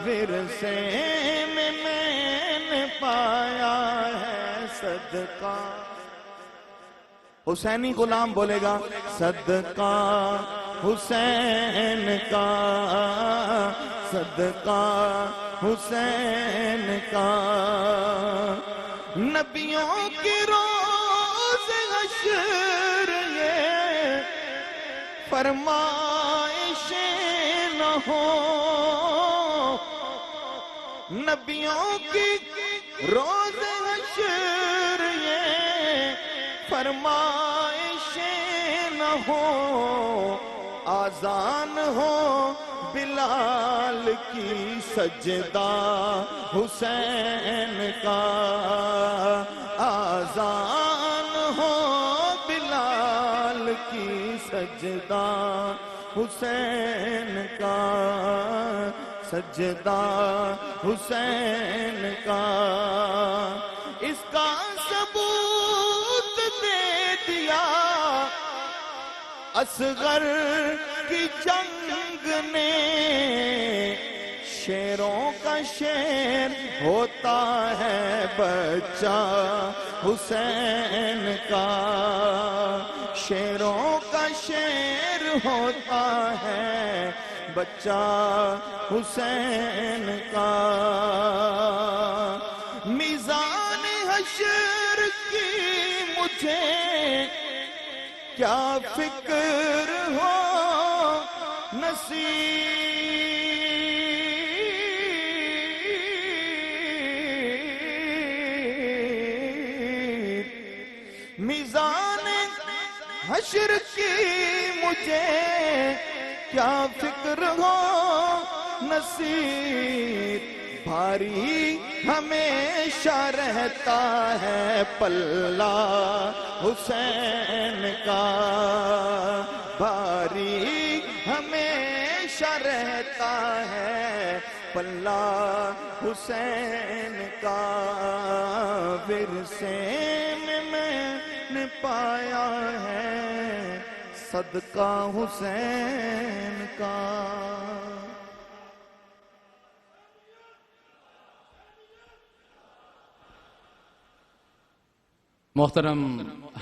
ورثے میں نے پایا ہے صدقہ، حسینی غلام بولے گا صدقہ حسین کا، صدقہ حسین کا، نبیوں کی روز حشر یہ فرمائشیں نہ ہو، نبیوں کی روز حشر یہ فرمائشیں نہ ہو، آذان ہو بلال کی سجدہ حسین کا، آذان ہو بلال کی سجدہ حسین کا، سجدہ حسین کا، اس کا ثبوت دے دیا اصغر کی جنگ نے، شیروں کا شیر ہوتا ہے بچہ حسین کا، شیروں کا شیر ہوتا ہے بچہ حسین کا، میزان حشر کی مجھے کیا فکر ہو نصیر میزان حشر کی مجھے کیا فکر ہو نصیر بھاری ہمیشہ رہتا ہے پلہ حسین کا بھاری ہمیشہ رہتا ہے پلہ حسین کا ورثے میں نے پایا ہے صدقہ حسین کا محترم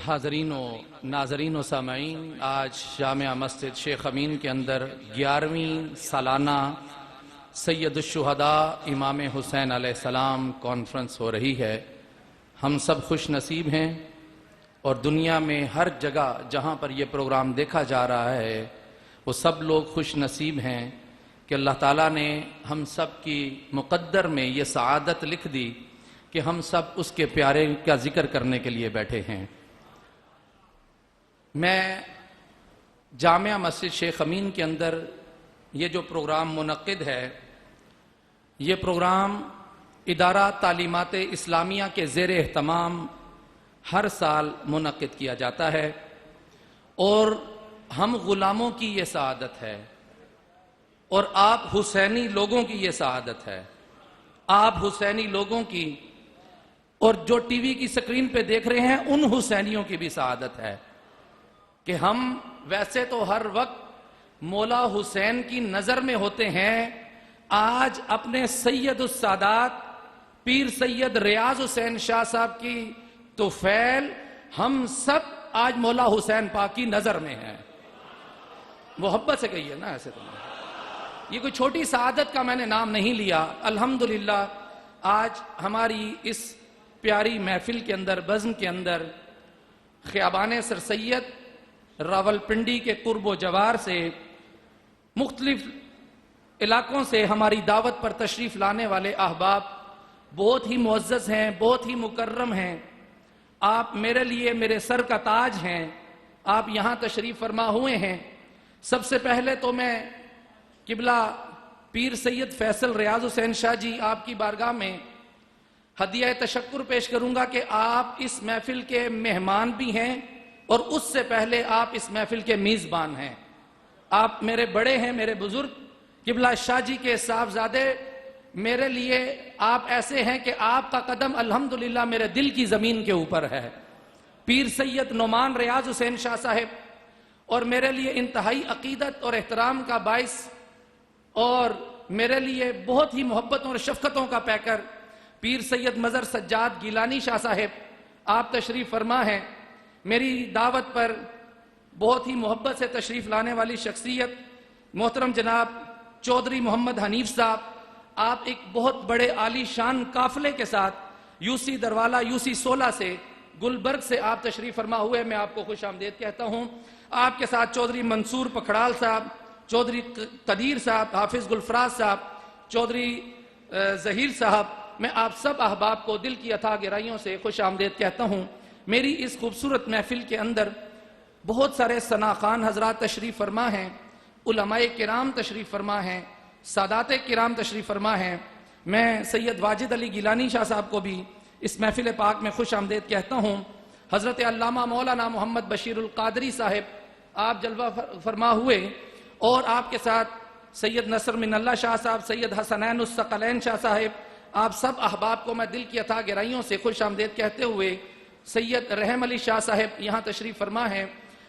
حاضرین و ناظرین و سامعین، آج جامع مسجد شیخ امین کے اندر 11ویں سالانہ سید الشہداء امام حسین علیہ السلام کانفرنس ہو رہی ہے۔ ہم سب خوش نصیب ہیں اور دنیا میں ہر جگہ جہاں پر یہ پروگرام دیکھا جا رہا ہے وہ سب لوگ خوش نصیب ہیں کہ اللہ تعالیٰ نے ہم سب کی مقدر میں یہ سعادت لکھ دی کہ ہم سب اس کے پیارے کا ذکر کرنے کے لیے بیٹھے ہیں۔ میں جامع مسجد شیخ امین کے اندر یہ جو پروگرام منعقد ہے، یہ پروگرام ادارہ تعلیمات اسلامیہ کے زیر اہتمام ہر سال منعقد کیا جاتا ہے، اور ہم غلاموں کی یہ سعادت ہے اور آپ حسینی لوگوں کی یہ سعادت ہے، آپ حسینی لوگوں کی اور جو ٹی وی کی سکرین پہ دیکھ رہے ہیں ان حسینیوں کی بھی سعادت ہے کہ ہم ویسے تو ہر وقت مولا حسین کی نظر میں ہوتے ہیں، آج اپنے سید السادات پیر سید ریاض حسین شاہ صاحب کی طفیل ہم سب آج مولا حسین پاک کی نظر میں ہیں۔ محبت سے کہیے نا، ایسے تو یہ کوئی چھوٹی سعادت کا میں نے نام نہیں لیا۔ الحمدللہ آج ہماری اس پیاری محفل کے اندر، بزم کے اندر، خیابان سر سید راولپنڈی کے قرب و جوار سے، مختلف علاقوں سے ہماری دعوت پر تشریف لانے والے احباب بہت ہی معزز ہیں، بہت ہی مکرم ہیں۔ آپ میرے لیے میرے سر کا تاج ہیں، آپ یہاں تشریف فرما ہوئے ہیں۔ سب سے پہلے تو میں قبلہ پیر سید فیصل ریاض حسین شاہ جی آپ کی بارگاہ میں ہدیہ تشکر پیش کروں گا کہ آپ اس محفل کے مہمان بھی ہیں اور اس سے پہلے آپ اس محفل کے میزبان ہیں۔ آپ میرے بڑے ہیں، میرے بزرگ قبلہ شاہ جی کے صاحبزادے، میرے لیے آپ ایسے ہیں کہ آپ کا قدم الحمدللہ میرے دل کی زمین کے اوپر ہے۔ پیر سید نعمان ریاض حسین شاہ صاحب اور میرے لیے انتہائی عقیدت اور احترام کا باعث اور میرے لیے بہت ہی محبتوں اور شفقتوں کا پیکر پیر سید مظہر سجاد گیلانی شاہ صاحب، آپ تشریف فرما ہیں۔ میری دعوت پر بہت ہی محبت سے تشریف لانے والی شخصیت محترم جناب چودھری محمد حنیف صاحب، آپ ایک بہت بڑے عالی شان قافلے کے ساتھ یوسی دروالا یوسی 16 سے گلبرگ سے آپ تشریف فرما ہوئے، میں آپ کو خوش آمدید کہتا ہوں۔ آپ کے ساتھ چودھری منصور پکھڑال صاحب، چودھری قدیر صاحب، حافظ گلفراز صاحب، چودھری ظہیر صاحب، میں آپ سب احباب کو دل کی اتھا گہرائیوں سے خوش آمدید کہتا ہوں۔ میری اس خوبصورت محفل کے اندر بہت سارے ثناخوان حضرات تشریف فرما ہیں، علماء کرام تشریف فرما ہیں، سادات کرام تشریف فرما ہیں۔ میں سید واجد علی گیلانی شاہ صاحب کو بھی اس محفل پاک میں خوش آمدید کہتا ہوں۔ حضرت علامہ مولانا محمد بشیر القادری صاحب آپ جلوہ فرما ہوئے، اور آپ کے ساتھ سید نصر من اللہ شاہ صاحب، سید حسنین الثقلین شاہ صاحب، آپ سب احباب کو میں دل کی اتھا گہرائیوں سے خوش آمدید کہتے ہوئے، سید رحم علی شاہ صاحب یہاں تشریف فرما ہیں،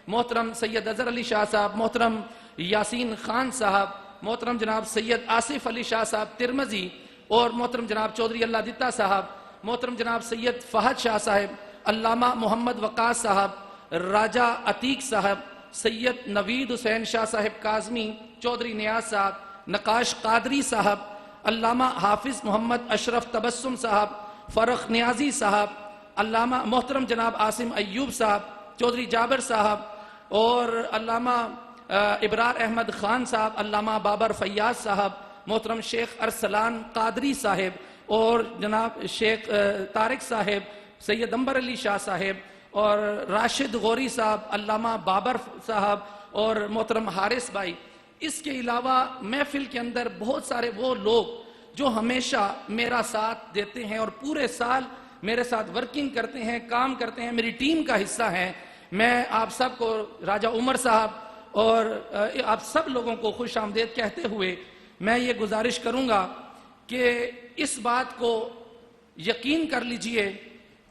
محترم سید اظہر علی شاہ صاحب، محترم یاسین خان صاحب، محترم جناب سید آصف علی شاہ صاحب ترمذی، اور محترم جناب چودھری اللہ دتا صاحب، محترم جناب سید فہد شاہ صاحب، علامہ محمد وقاص صاحب، راجہ عتیق صاحب، سید نوید حسین شاہ صاحب کاظمی، چودھری نیاز صاحب، نقاش قادری صاحب، علامہ حافظ محمد اشرف تبسم صاحب، فرخ نیازی صاحب، علامہ محترم جناب عاصم ایوب صاحب، چودھری جابر صاحب، اور علامہ ابرار احمد خان صاحب، علامہ بابر فیاض صاحب، محترم شیخ ارسلان قادری صاحب، اور جناب شیخ طارق صاحب، سید انبر علی شاہ صاحب، اور راشد غوری صاحب، علامہ بابر صاحب، اور محترم حارث بھائی. اس کے علاوہ محفل کے اندر بہت سارے وہ لوگ جو ہمیشہ میرا ساتھ دیتے ہیں اور پورے سال میرے ساتھ ورکنگ کرتے ہیں، کام کرتے ہیں، میری ٹیم کا حصہ ہیں. میں آپ سب کو، راجہ عمر صاحب اور آپ سب لوگوں کو خوش آمدید کہتے ہوئے میں یہ گزارش کروں گا کہ اس بات کو یقین کر لیجئے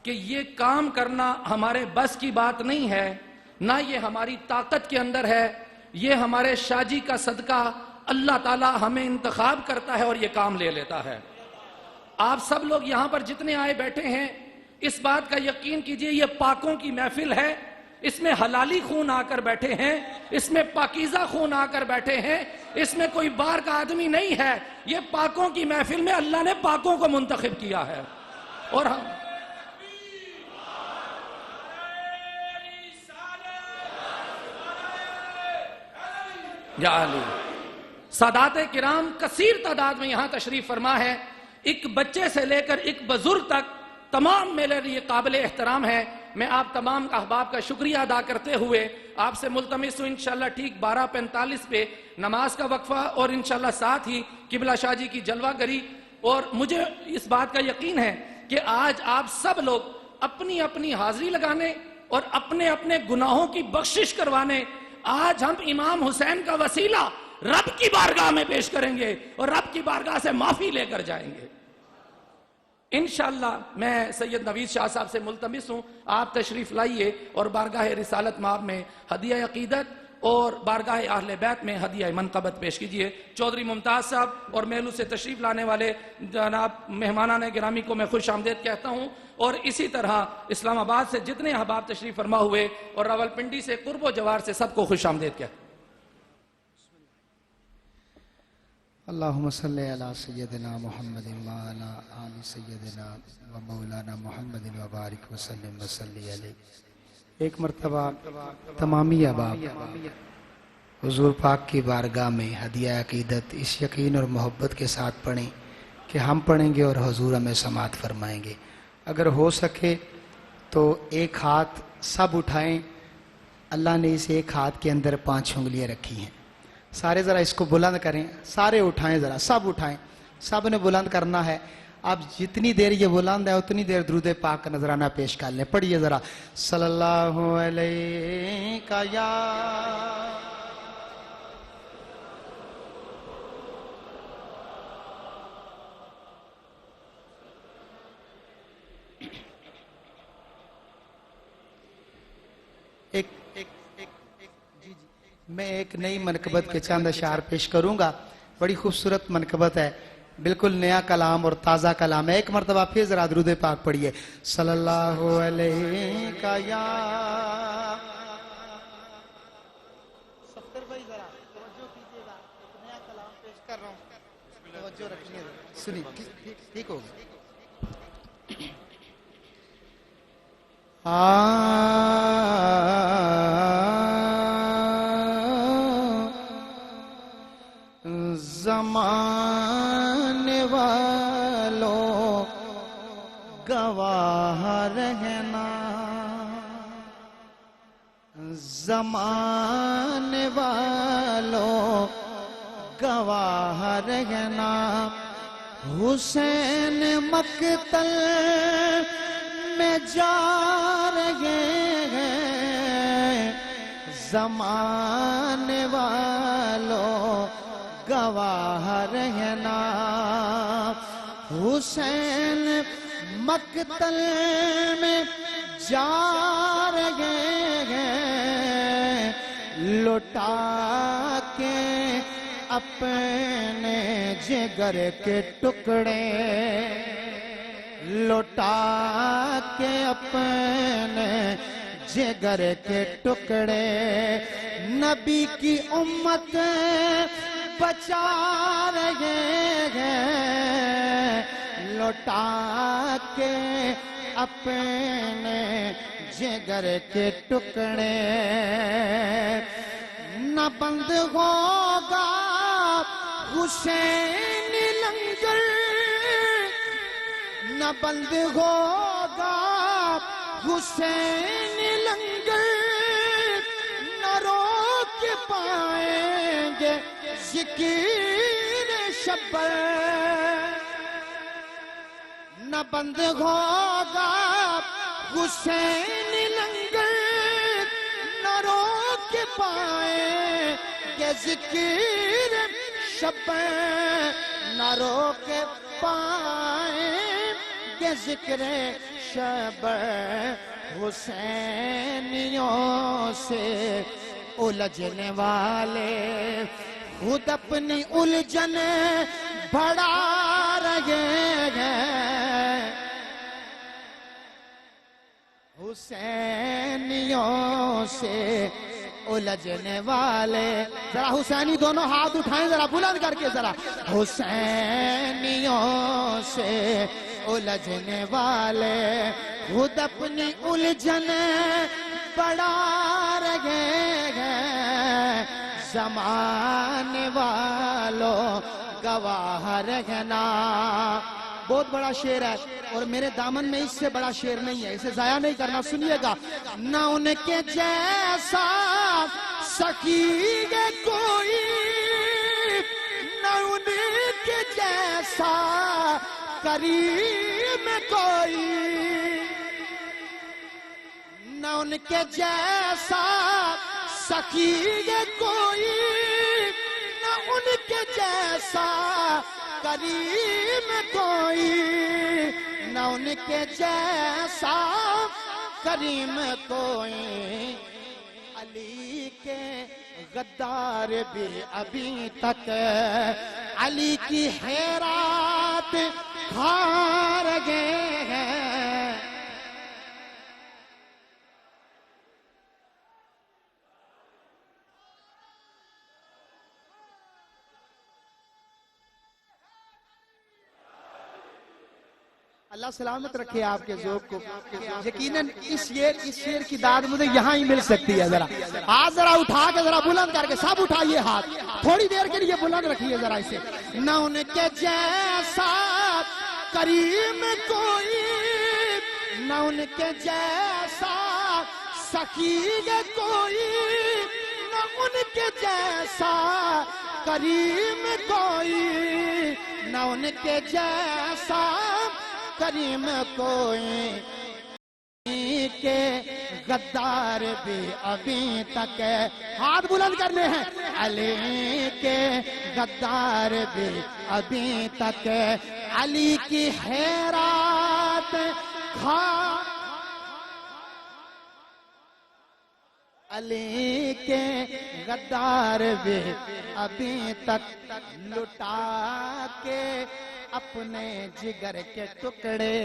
کہ یہ کام کرنا ہمارے بس کی بات نہیں ہے، نہ یہ ہماری طاقت کے اندر ہے. یہ ہمارے شاہ جی کا صدقہ، اللہ تعالیٰ ہمیں انتخاب کرتا ہے اور یہ کام لے لیتا ہے. آپ سب لوگ یہاں پر جتنے آئے بیٹھے ہیں، اس بات کا یقین کیجئے یہ پاکوں کی محفل ہے. اس میں حلالی خون آ کر بیٹھے ہیں، اس میں پاکیزہ خون آ کر بیٹھے ہیں، اس میں کوئی باہر کا آدمی نہیں ہے. یہ پاکوں کی محفل میں اللہ نے پاکوں کو منتخب کیا ہے. اور ہم یا علی سادات کرام کثیر تعداد میں یہاں تشریف فرما ہے. ایک بچے سے لے کر ایک بزرگ تک تمام میرے لیے قابل احترام ہے. میں آپ تمام احباب کا شکریہ ادا کرتے ہوئے آپ سے ملتمس ہوں انشاءاللہ ٹھیک 12:45 پہ نماز کا وقفہ اور انشاءاللہ ساتھ ہی قبلہ شاہ جی کی جلوہ گری. اور مجھے اس بات کا یقین ہے کہ آج آپ سب لوگ اپنی اپنی حاضری لگانے اور اپنے اپنے گناہوں کی بخشش کروانے آج ہم امام حسین کا وسیلہ رب کی بارگاہ میں پیش کریں گے اور رب کی بارگاہ سے معافی لے کر جائیں گے انشاءاللہ. میں سید نوید شاہ صاحب سے ملتمس ہوں آپ تشریف لائیے اور بارگاہ رسالت مآب میں ہدیہ عقیدت اور بارگاہ اہل بیت میں ہدیہ منقبت پیش کیجئے. چودھری ممتاز صاحب اور میلو سے تشریف لانے والے جناب مہمانان گرامی کو میں خوش آمدید کہتا ہوں. اور اسی طرح اسلام آباد سے جتنے احباب تشریف فرما ہوئے اور راولپنڈی سے قرب و جوار سے سب کو خوش آمدید کہتا ہوں. اللہم صلی علی سیدنا محمد وعلی آل سیدنا و مولانا محمد وبارک وسلم وصلی علیہ. ایک مرتبہ تمامی احباب حضور پاک کی بارگاہ میں ہدیہ عقیدت اس یقین اور محبت کے ساتھ پڑھیں کہ ہم پڑھیں گے اور حضور ہمیں سماعت فرمائیں گے. اگر ہو سکے تو ایک ہاتھ سب اٹھائیں. اللہ نے اس ایک ہاتھ کے اندر 5 انگلیاں رکھی ہیں. سارے ذرا اس کو بلند کریں، سارے اٹھائیں، ذرا سب اٹھائیں، سب نے بلند کرنا ہے. اب جتنی دیر یہ بلند ہے اتنی دیر درود پاک کا نذرانہ پیش کر لیں. پڑھیے ذرا صلی اللہ علیہ یا میں ایک نئی منقبت کے چند اشعار پیش کروں گا. بڑی خوبصورت منقبت ہے، بالکل نیا کلام اور تازہ کلام ہے. ایک مرتبہ پھر ذرا درود پاک پڑھیے صلی اللہ علیہ یا صفدر بھائی ذرا توجہ کیجئے گا، ایک نیا کلام پیش کر رہا ہوں، توجہ رکھیے. سنیے ٹھیک ہوگا. زمانے والوں گواہ رہنا، زمانے والوں گواہ رہنا، حسین مقتل میں جا رہے ہیں. زمانے والوں گواہ رہنا، حسین مقتل میں جا رہے ہیں. لٹا کے اپنے جگر کے ٹکڑے، لٹا کے اپنے جگر کے ٹکڑے، نبی کی امت بچا رہے ہیں. لوٹا کے اپنے جگر کے ٹکڑے، نہ بند ہوگا حسین لنگر، نہ بند ہوگا حسین لنگر، نہ روک پائیں گے ذکر شبر، نہ بند ہوگا حسین لنگر، نہ روک پائیں گے ذکر شبر، نہ روک پائیں گے ذکر شبر، حسینیوں سے الجھنے والے خود اپنی الجھن بڑھا رہے ہیں، حسینیوں سے الجھنے والے، ذرا حسینی دونوں ہاتھ اٹھائیں ذرا بلند کر کے ذرا، حسینیوں سے الجھنے والے خود اپنی الجھن بڑھا رہے ہیں، زمانے والوں گواہ رہنا۔ بہت بڑا شعر ہے اور میرے دامن میں اس سے بڑا شعر نہیں ہے، اسے ضائع نہیں کرنا، سنیے گا۔ نہ ان کے جیسا سخی ہے کوئی، نہ ان کے جیسا کریم کوئی، نہ ان کے جیسا سخی ہے کوئی، نہ ان کے جیسا کریم کوئی، نہ ان کے جیسا کریم کوئی، علی کے غدار بھی ابھی تک علی کی حیرات کھا رہے ہیں۔ اللہ سلامت رکھے آپ کے ذوق کو۔ یقیناً اس شعر کی داد مجھے یہاں ہی مل سکتی ہے۔ ذرا ہاتھ ذرا اٹھا کے ذرا بلند کر کے سب اٹھائیے ہاتھ، تھوڑی دیر کے لیے بلند رکھیے ذرا اسے۔ نہ ان کے جیسا کریم کوئی، نہ ان کے جیسا سخی کوئی، نہ ان کے جیسا کریم کوئی، نہ ان کے جیسا کریم کوئی، کے غدار بھی ابھی تک ہاتھ بلند کرنے ہیں، علی کے غدار بھی ابھی تک علی کی حیرات کھا، علی کے غدار بھی ابھی تک لٹا کے اپنے جگر کے ٹکڑے،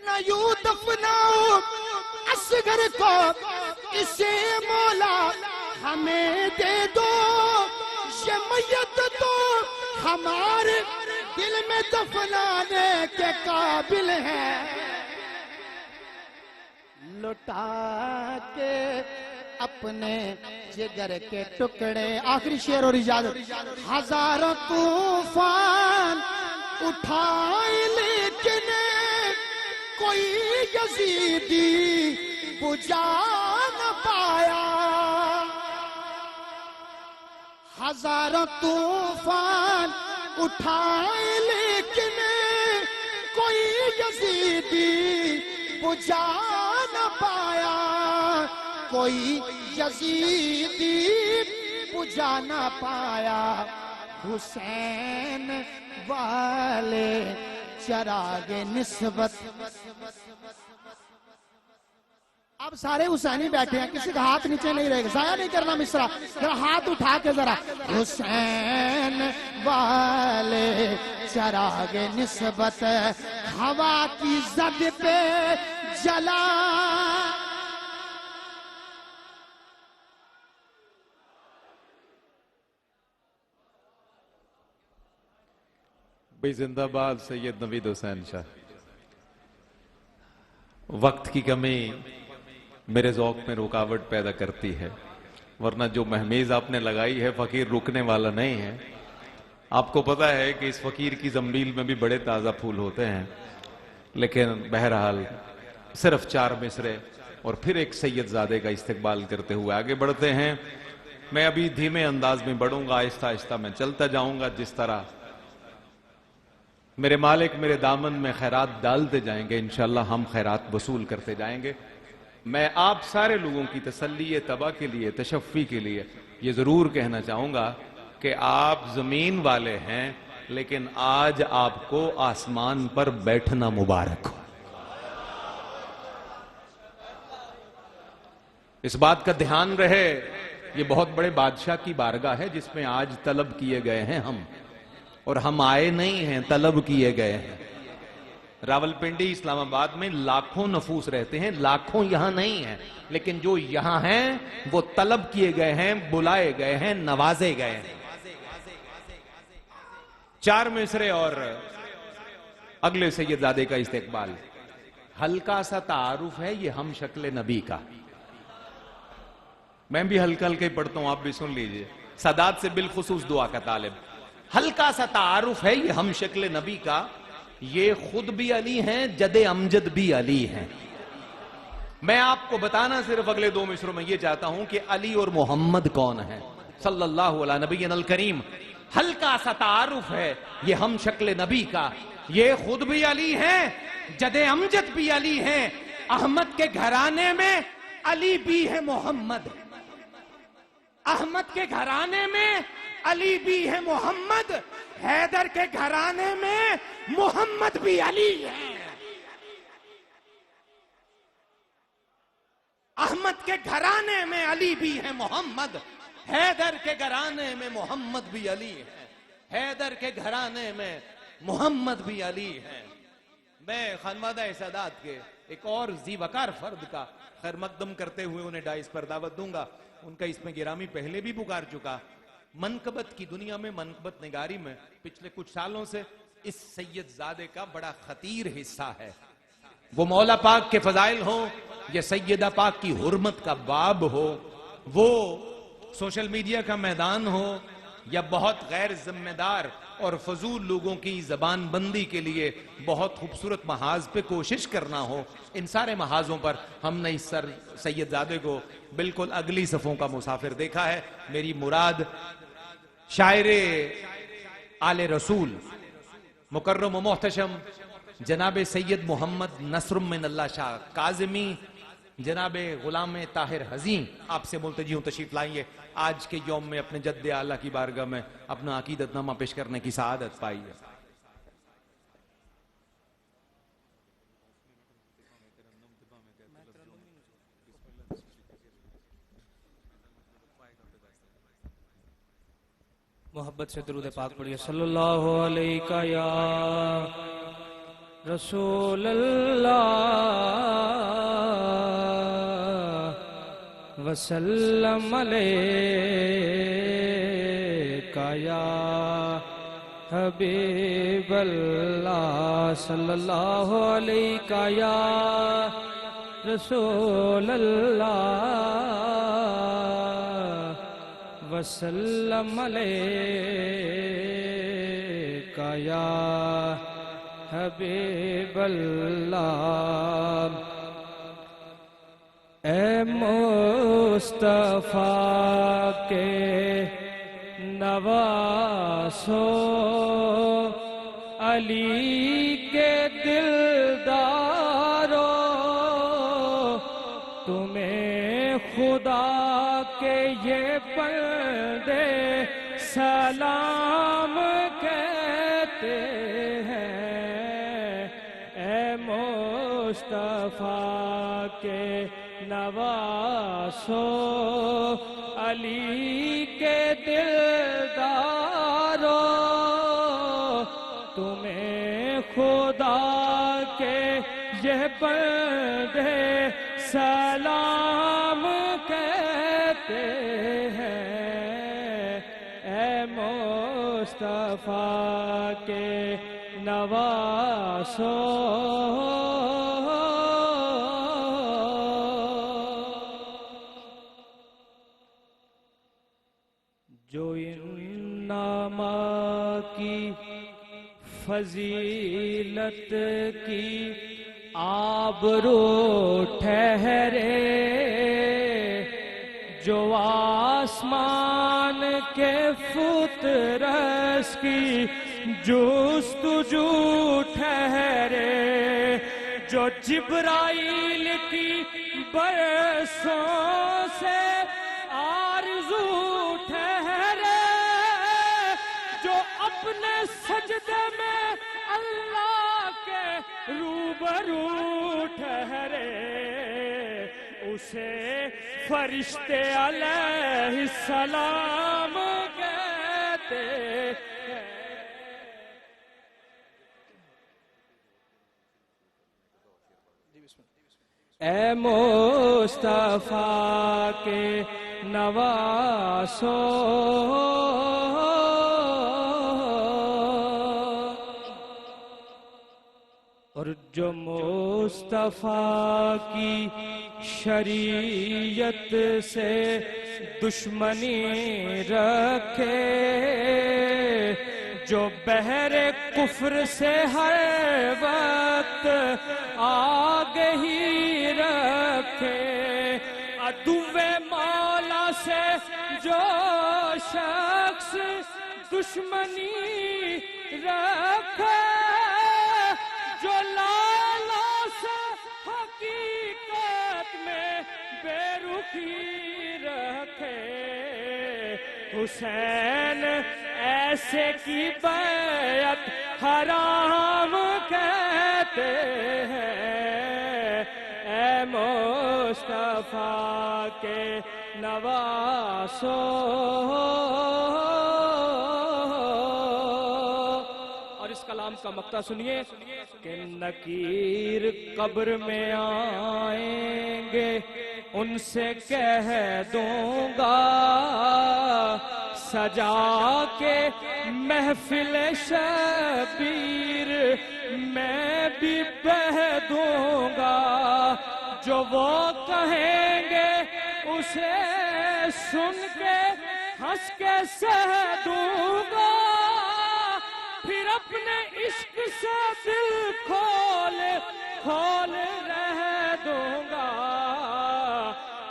نہ یوں دفناؤ اصغر کو اسے مولا ہمیں دے دو، یہ میت تو ہمارے دل میں دفنانے کے قابل ہے، لٹا کے اپنے جگر کے ٹکڑے۔ آخری شعر اور اجازت۔ ہزاروں طوفان اٹھائے لیکن کوئی یزیدی بجھا نہ پایا، ہزاروں طوفان اٹھائے لیکن کوئی یزیدی بجھا نہ پایا، کوئی یزیدی بجھا نہ پایا، حسین والے چراغ نسبت۔ اب سارے حسینی بیٹھے ہیں، کسی کا ہاتھ نیچے نہیں رہے گا، ضائع نہیں کرنا مصرع، ذرا ہاتھ اٹھا کے ذرا، حسین والے چراغ نسبت ہوا کی زد پہ جلا، بھئی زندہ باد سید نوید حسین شاہ۔ وقت کی کمی میرے ذوق میں رکاوٹ پیدا کرتی ہے، ورنہ جو مہمیز آپ نے لگائی ہے فقیر رکنے والا نہیں ہے. آپ کو پتا ہے کہ اس فقیر کی زنبیل میں بھی بڑے تازہ پھول ہوتے ہیں، لیکن بہرحال صرف 4 مصرے اور پھر ایک سید زادے کا استقبال کرتے ہوئے آگے بڑھتے ہیں. میں ابھی دھیمے انداز میں بڑھوں گا، آہستہ آہستہ میں چلتا جاؤں گا. جس طرح میرے مالک میرے دامن میں خیرات ڈالتے جائیں گے، انشاءاللہ ہم خیرات وصول کرتے جائیں گے. میں آپ سارے لوگوں کی تسلی طبع کے لیے، تشفی کے لیے یہ ضرور کہنا چاہوں گا کہ آپ زمین والے ہیں، لیکن آج آپ کو آسمان پر بیٹھنا مبارک ہو. اس بات کا دھیان رہے، یہ بہت بڑے بادشاہ کی بارگاہ ہے جس میں آج طلب کیے گئے ہیں ہم، اور ہم آئے نہیں ہیں، طلب کیے گئے ہیں. راولپنڈی اسلام آباد میں لاکھوں نفوس رہتے ہیں، لاکھوں یہاں نہیں ہیں، لیکن جو یہاں ہیں وہ طلب کیے گئے ہیں، بلائے گئے ہیں، نوازے گئے ہیں. 4 مصرے اور اگلے سید زادے کا استقبال. ہلکا سا تعارف ہے یہ ہم شکل نبی کا. میں بھی ہلکا ہلکا ہی پڑھتا ہوں، آپ بھی سن لیجئے. سادات سے بالخصوص دعا کا طالب. ہلکا سا تعارف ہے یہ ہم شکل نبی کا. یہ خود بھی علی ہیں، جد امجد بھی علی ہیں. میں آپ کو بتانا صرف اگلے 2 مصروں میں یہ چاہتا ہوں کہ علی اور محمد کون ہیں صلی اللہ علیہ نبینا الکریم. ہلکا سا تعارف ہے یہ ہم شکل نبی کا. یہ خود بھی علی ہیں، جد امجد بھی علی ہیں. احمد کے گھرانے میں علی بھی ہے محمد. احمد کے گھرانے میں علی بھی ہے محمد. حیدر کے گھرانے میں محمد بھی علی ہے. احمد کے گھرانے میں علی بھی ہے محمد. حیدر کے گھرانے میں محمد بھی علی ہے. حیدر کے گھرانے میں محمد بھی علی ہے. میں خانوادہ سادات کے ایک اور ذی وقار فرد کا خیر مقدم کرتے ہوئے انہیں ڈائس پر دعوت دوں گا. ان کا اس میں گرامی پہلے بھی پکار چکا. منقبت کی دنیا میں، منقبت نگاری میں پچھلے کچھ سالوں سے اس سید زادے کا بڑا خطیر حصہ ہے. وہ مولا پاک کے فضائل ہوں یا سیدہ پاک کی حرمت کا باب ہو، وہ سوشل میڈیا کا میدان ہو یا بہت غیر ذمہ دار اور فضول لوگوں کی زبان بندی کے لیے بہت خوبصورت محاذ پہ کوشش کرنا ہو، ان سارے محاذوں پر ہم نے اس سید زادے کو بالکل اگلی صفوں کا مسافر دیکھا ہے. میری مراد شاعر آل رسول مکرم و محتشم جناب سید محمد نصر من اللہ شاہ کاظمی، جناب غلام طاہر حزین آپ سے ملتجی ہوں تشریف لائیے. آج کے یوم میں اپنے جد اعلیٰ کی بارگاہ میں اپنا عقیدت نامہ پیش کرنے کی سعادت پائی ہے. محبت سے درود پاک پڑھیے. صلی اللہ علیہ یا رسول اللہ وسلم علیکہ یا حبیب اللہ. صلی اللہ علیہ یا رسول اللہ وسلم علیکہ یا حبیب اللہ. اے مصطفیٰ کے نواسو علی کے دلدارو، تمہیں خدا کے یہ بندے سلام کہتے ہیں. اے مصطفیٰ کے نواسو علی کے دلدارو، تمہیں خدا کے یہ بندے سلام کہتے ہیں. اے مصطفیٰ کے نواسو فضیلت کی آبرو ٹھہرے جو آسمان کے فطرس کی جستجو ٹھہرے، جو جبرائیل کی برسوں سے آرزو ٹھہرے، جو اپنے سجدے میں اللہ کے روبرو ٹھہرے، اسے فرشتے علیہ السلام کہتے ہیں۔ اے مصطفیٰ کے نواسو، اور جو مصطفیٰ کی شریعت سے دشمنی رکھے، جو بحر کفر سے ہر وقت آگہی رکھے، عدو مولا سے جو شخص دشمنی رکھے، جو لالا سے حقیقت میں بے رخی رکھے، حسین ایسے کی بیعت حرام کہتے ہیں۔ اے مصطفیٰ کے نواسو، اور اس کلام کا مقطع سنیے کہ نکیر قبر میں آئیں گے، ان سے کہہ دوں گا سجا کے محفل شبیر میں بھی بہہ دوں گا، جو وہ کہیں گے اسے سن کے ہنس کے سہ دوں گا، پھر اپنے عشق سے دل کھول رہ دوں گا،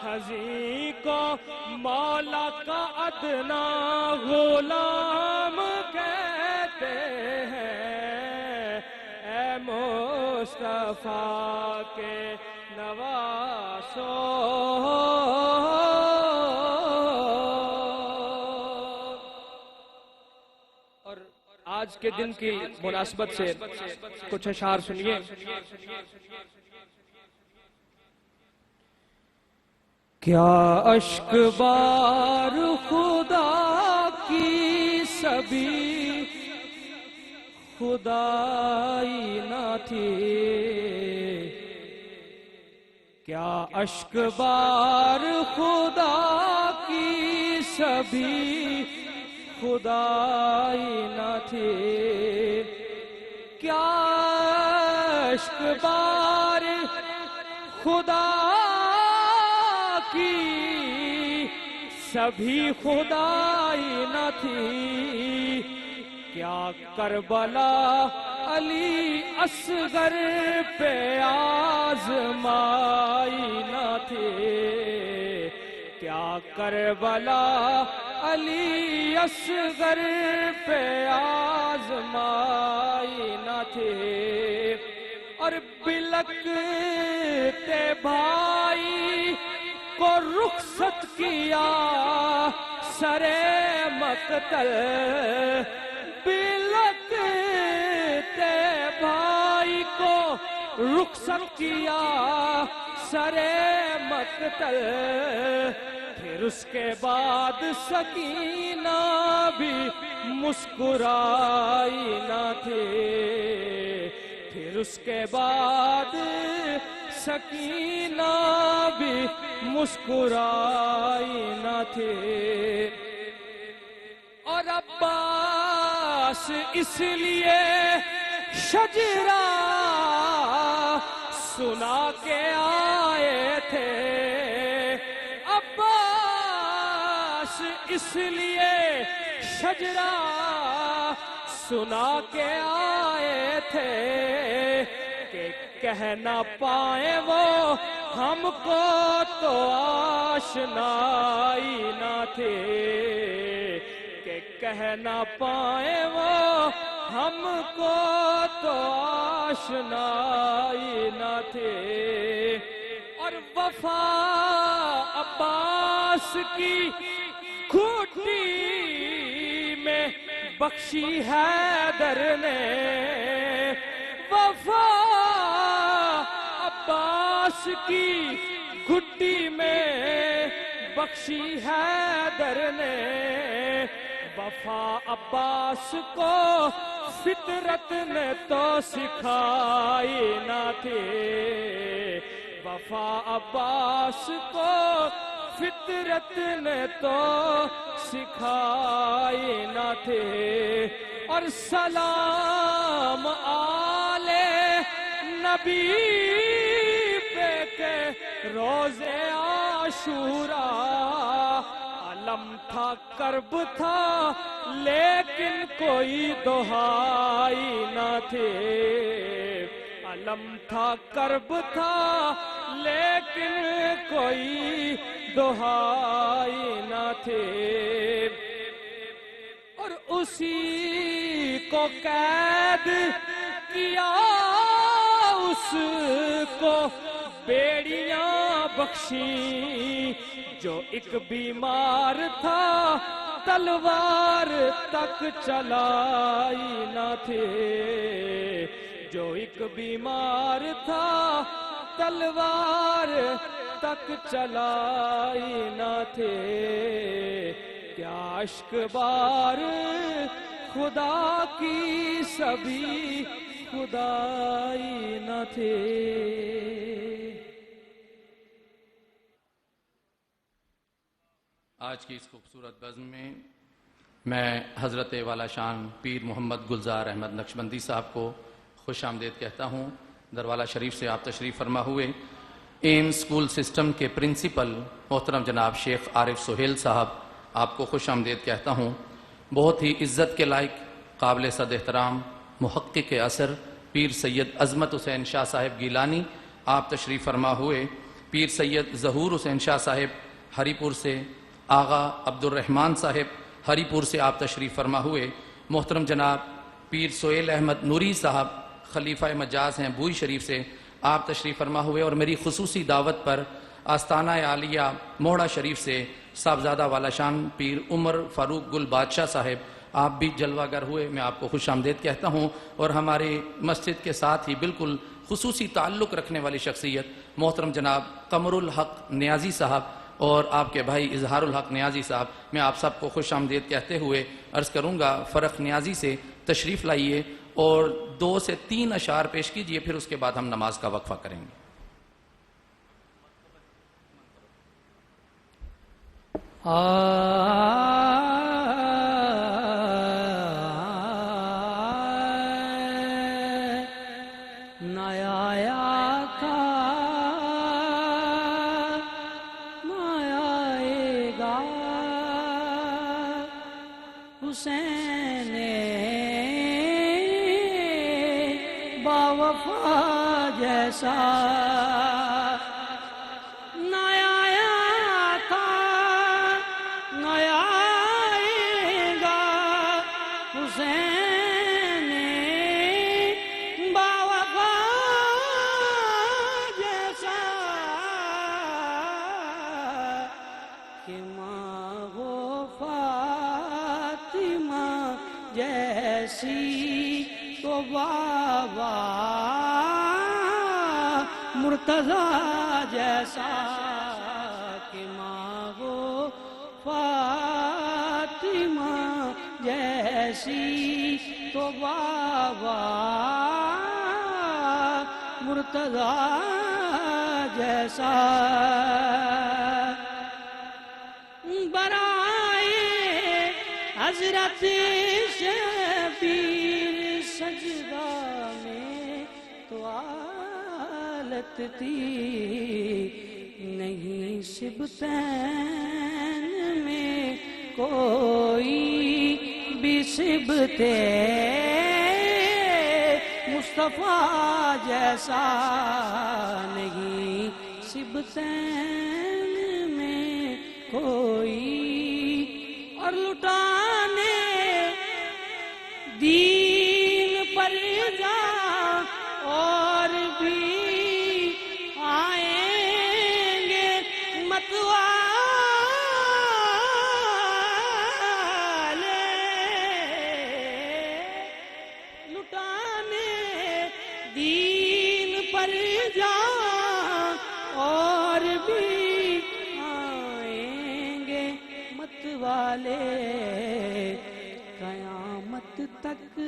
حزین کو مولا کا ادنا غلام کہتے ہیں۔ اے مصطفیٰ کے نواسو، اور آج کے دن کی مناسبت سے کچھ اشعار سنیے۔ کیا اشک بار خدا کی سبھی خدائی نہ تھی، کیا اشک بار خدا کی سبھی خدائی نہ تھی، کیا اشک بار خدا کی سبھی خدائی نہ تھی، کیا کربلا علی اصغر پہ آزمائی نہ تھی، کیا کربلا علی اصغر پہ آزمائی نہ تھی، اور بلکتے بھائی کو رخصت کیا سرے مقتل، بلکتے بھائی کو رخصت کیا سرے مقتل، پھر اس کے بعد سکینہ بھی مسکرائی نہ تھی، پھر اس کے بعد سکینہ بھی مسکرائی نہ تھی، اور عباس اس لیے شجرہ سنا کے آئے تھے، عباس اس لیے شجرہ سنا کے آئے تھے کہ کہہ نہ پائے وہ ہم کو تو آشنائی نہ تھے، کہ کہہ نہ پائے وہ ہم کو تو آشنائی نہ تھے۔ اور وفا عباس کی کھوٹی میں بخشی حیدر نے، وفا عباس کی گھٹی میں بخشی حیدر نے، وفا عباس کو فطرت نے تو سکھائی نہ تھی، وفا عباس کو فطرت نے تو سکھائی نہ تھی۔ اور سلام آل نبی پہ کہ روزے عاشوراء علم تھا کرب تھا لیکن کوئی دہائی نہ تھی، علم تھا کرب تھا لیکن کوئی دہائی نہ تھی۔ اور اسی کو قید کیا، اس کو بیڑیاں بخشی، جو ایک بیمار تھا تلوار تک چلائی نہ تھی، جو ایک بیمار تھا تلوار تک چلائی نہ تھے، کیا اشک بار خدا کی سبھی خدائی نہ تھے۔ آج کی اس خوبصورت بزم میں حضرت والا شان پیر محمد گلزار احمد نقشبندی صاحب کو خوش آمدید کہتا ہوں۔ دروالا شریف سے آپ تشریف فرما ہوئے ایم اسکول سسٹم کے پرنسپل محترم جناب شیخ عارف سہیل صاحب، آپ کو خوش آمدید کہتا ہوں۔ بہت ہی عزت کے لائق، قابل صد احترام محقق اثر پیر سید عظمت حسین شاہ صاحب گیلانی، آپ تشریف فرما ہوئے۔ پیر سید ظہور حسین شاہ صاحب ہری پور سے، آغا عبد الرحمن صاحب ہری پور سے آپ تشریف فرما ہوئے۔ محترم جناب پیر سہیل احمد نوری صاحب خلیفہ مجاز ہیں بوئی شریف سے، آپ تشریف فرما ہوئے۔ اور میری خصوصی دعوت پر آستانہ عالیہ موہڑا شریف سے صاحبزادہ والا شان پیر عمر فاروق گل بادشاہ صاحب، آپ بھی جلوہ گر ہوئے، میں آپ کو خوش آمدید کہتا ہوں۔ اور ہمارے مسجد کے ساتھ ہی بالکل خصوصی تعلق رکھنے والی شخصیت محترم جناب قمر الحق نیازی صاحب اور آپ کے بھائی اظہار الحق نیازی صاحب، میں آپ سب کو خوش آمدید کہتے ہوئے عرض کروں گا فرق نیازی سے تشریف لائیے اور 2 سے 3 اشعار پیش کیجئے، پھر اس کے بعد ہم نماز کا وقفہ کریں گے۔ حسین باوفا جیسا نہ آیا تھا نہ آئے گا، حسین باوفا جیسا کہ ماں وہ فاطمہ جیسی تو بابا مرتضیٰ جیسا، کہ ماں وہ فاطمہ جیسی تو بابا مرتضیٰ جیسا، برائے حضرت شبیر سجدہ میں تو حالت تھی، نہیں سبتین میں کوئی بھی صبتے مصطفیٰ جیسا نہیں صبتین میں کوئی، اور لٹانے دین پر جا اور بھی آئیں گے متوالے، لٹانے دین پر جا اور بھی آئیں گے متوالے، قیامت تک،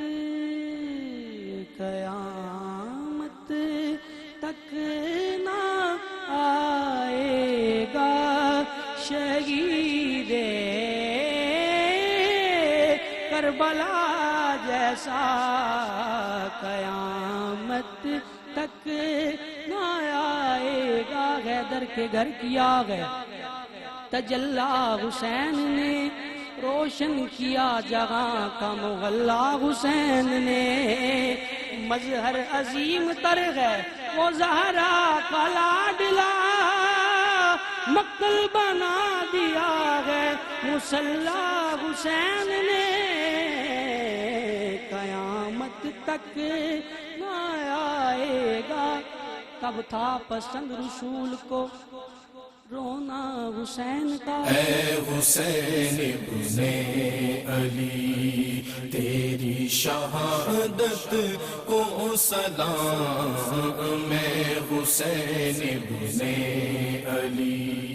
قیامت تک نہ آئے گا شہید کربلا جیسا، قیامت تک نہ آئے گا۔ حیدر کے گھر کیا گیا تجلی حسین نے، روشن کیا جہاں کا مغلا حسین نے، مظہر عظیم تر ہے وہ زہرا کا لاڈلا، مقتل بنا دیا ہے مصلی حسین نے، قیامت تک نہ آئے گا۔ کب تھا پسند رسول کو رونا حسین کا، اے حسین ابن علی تیری شہادت کو سلام، میں حسین ابن علی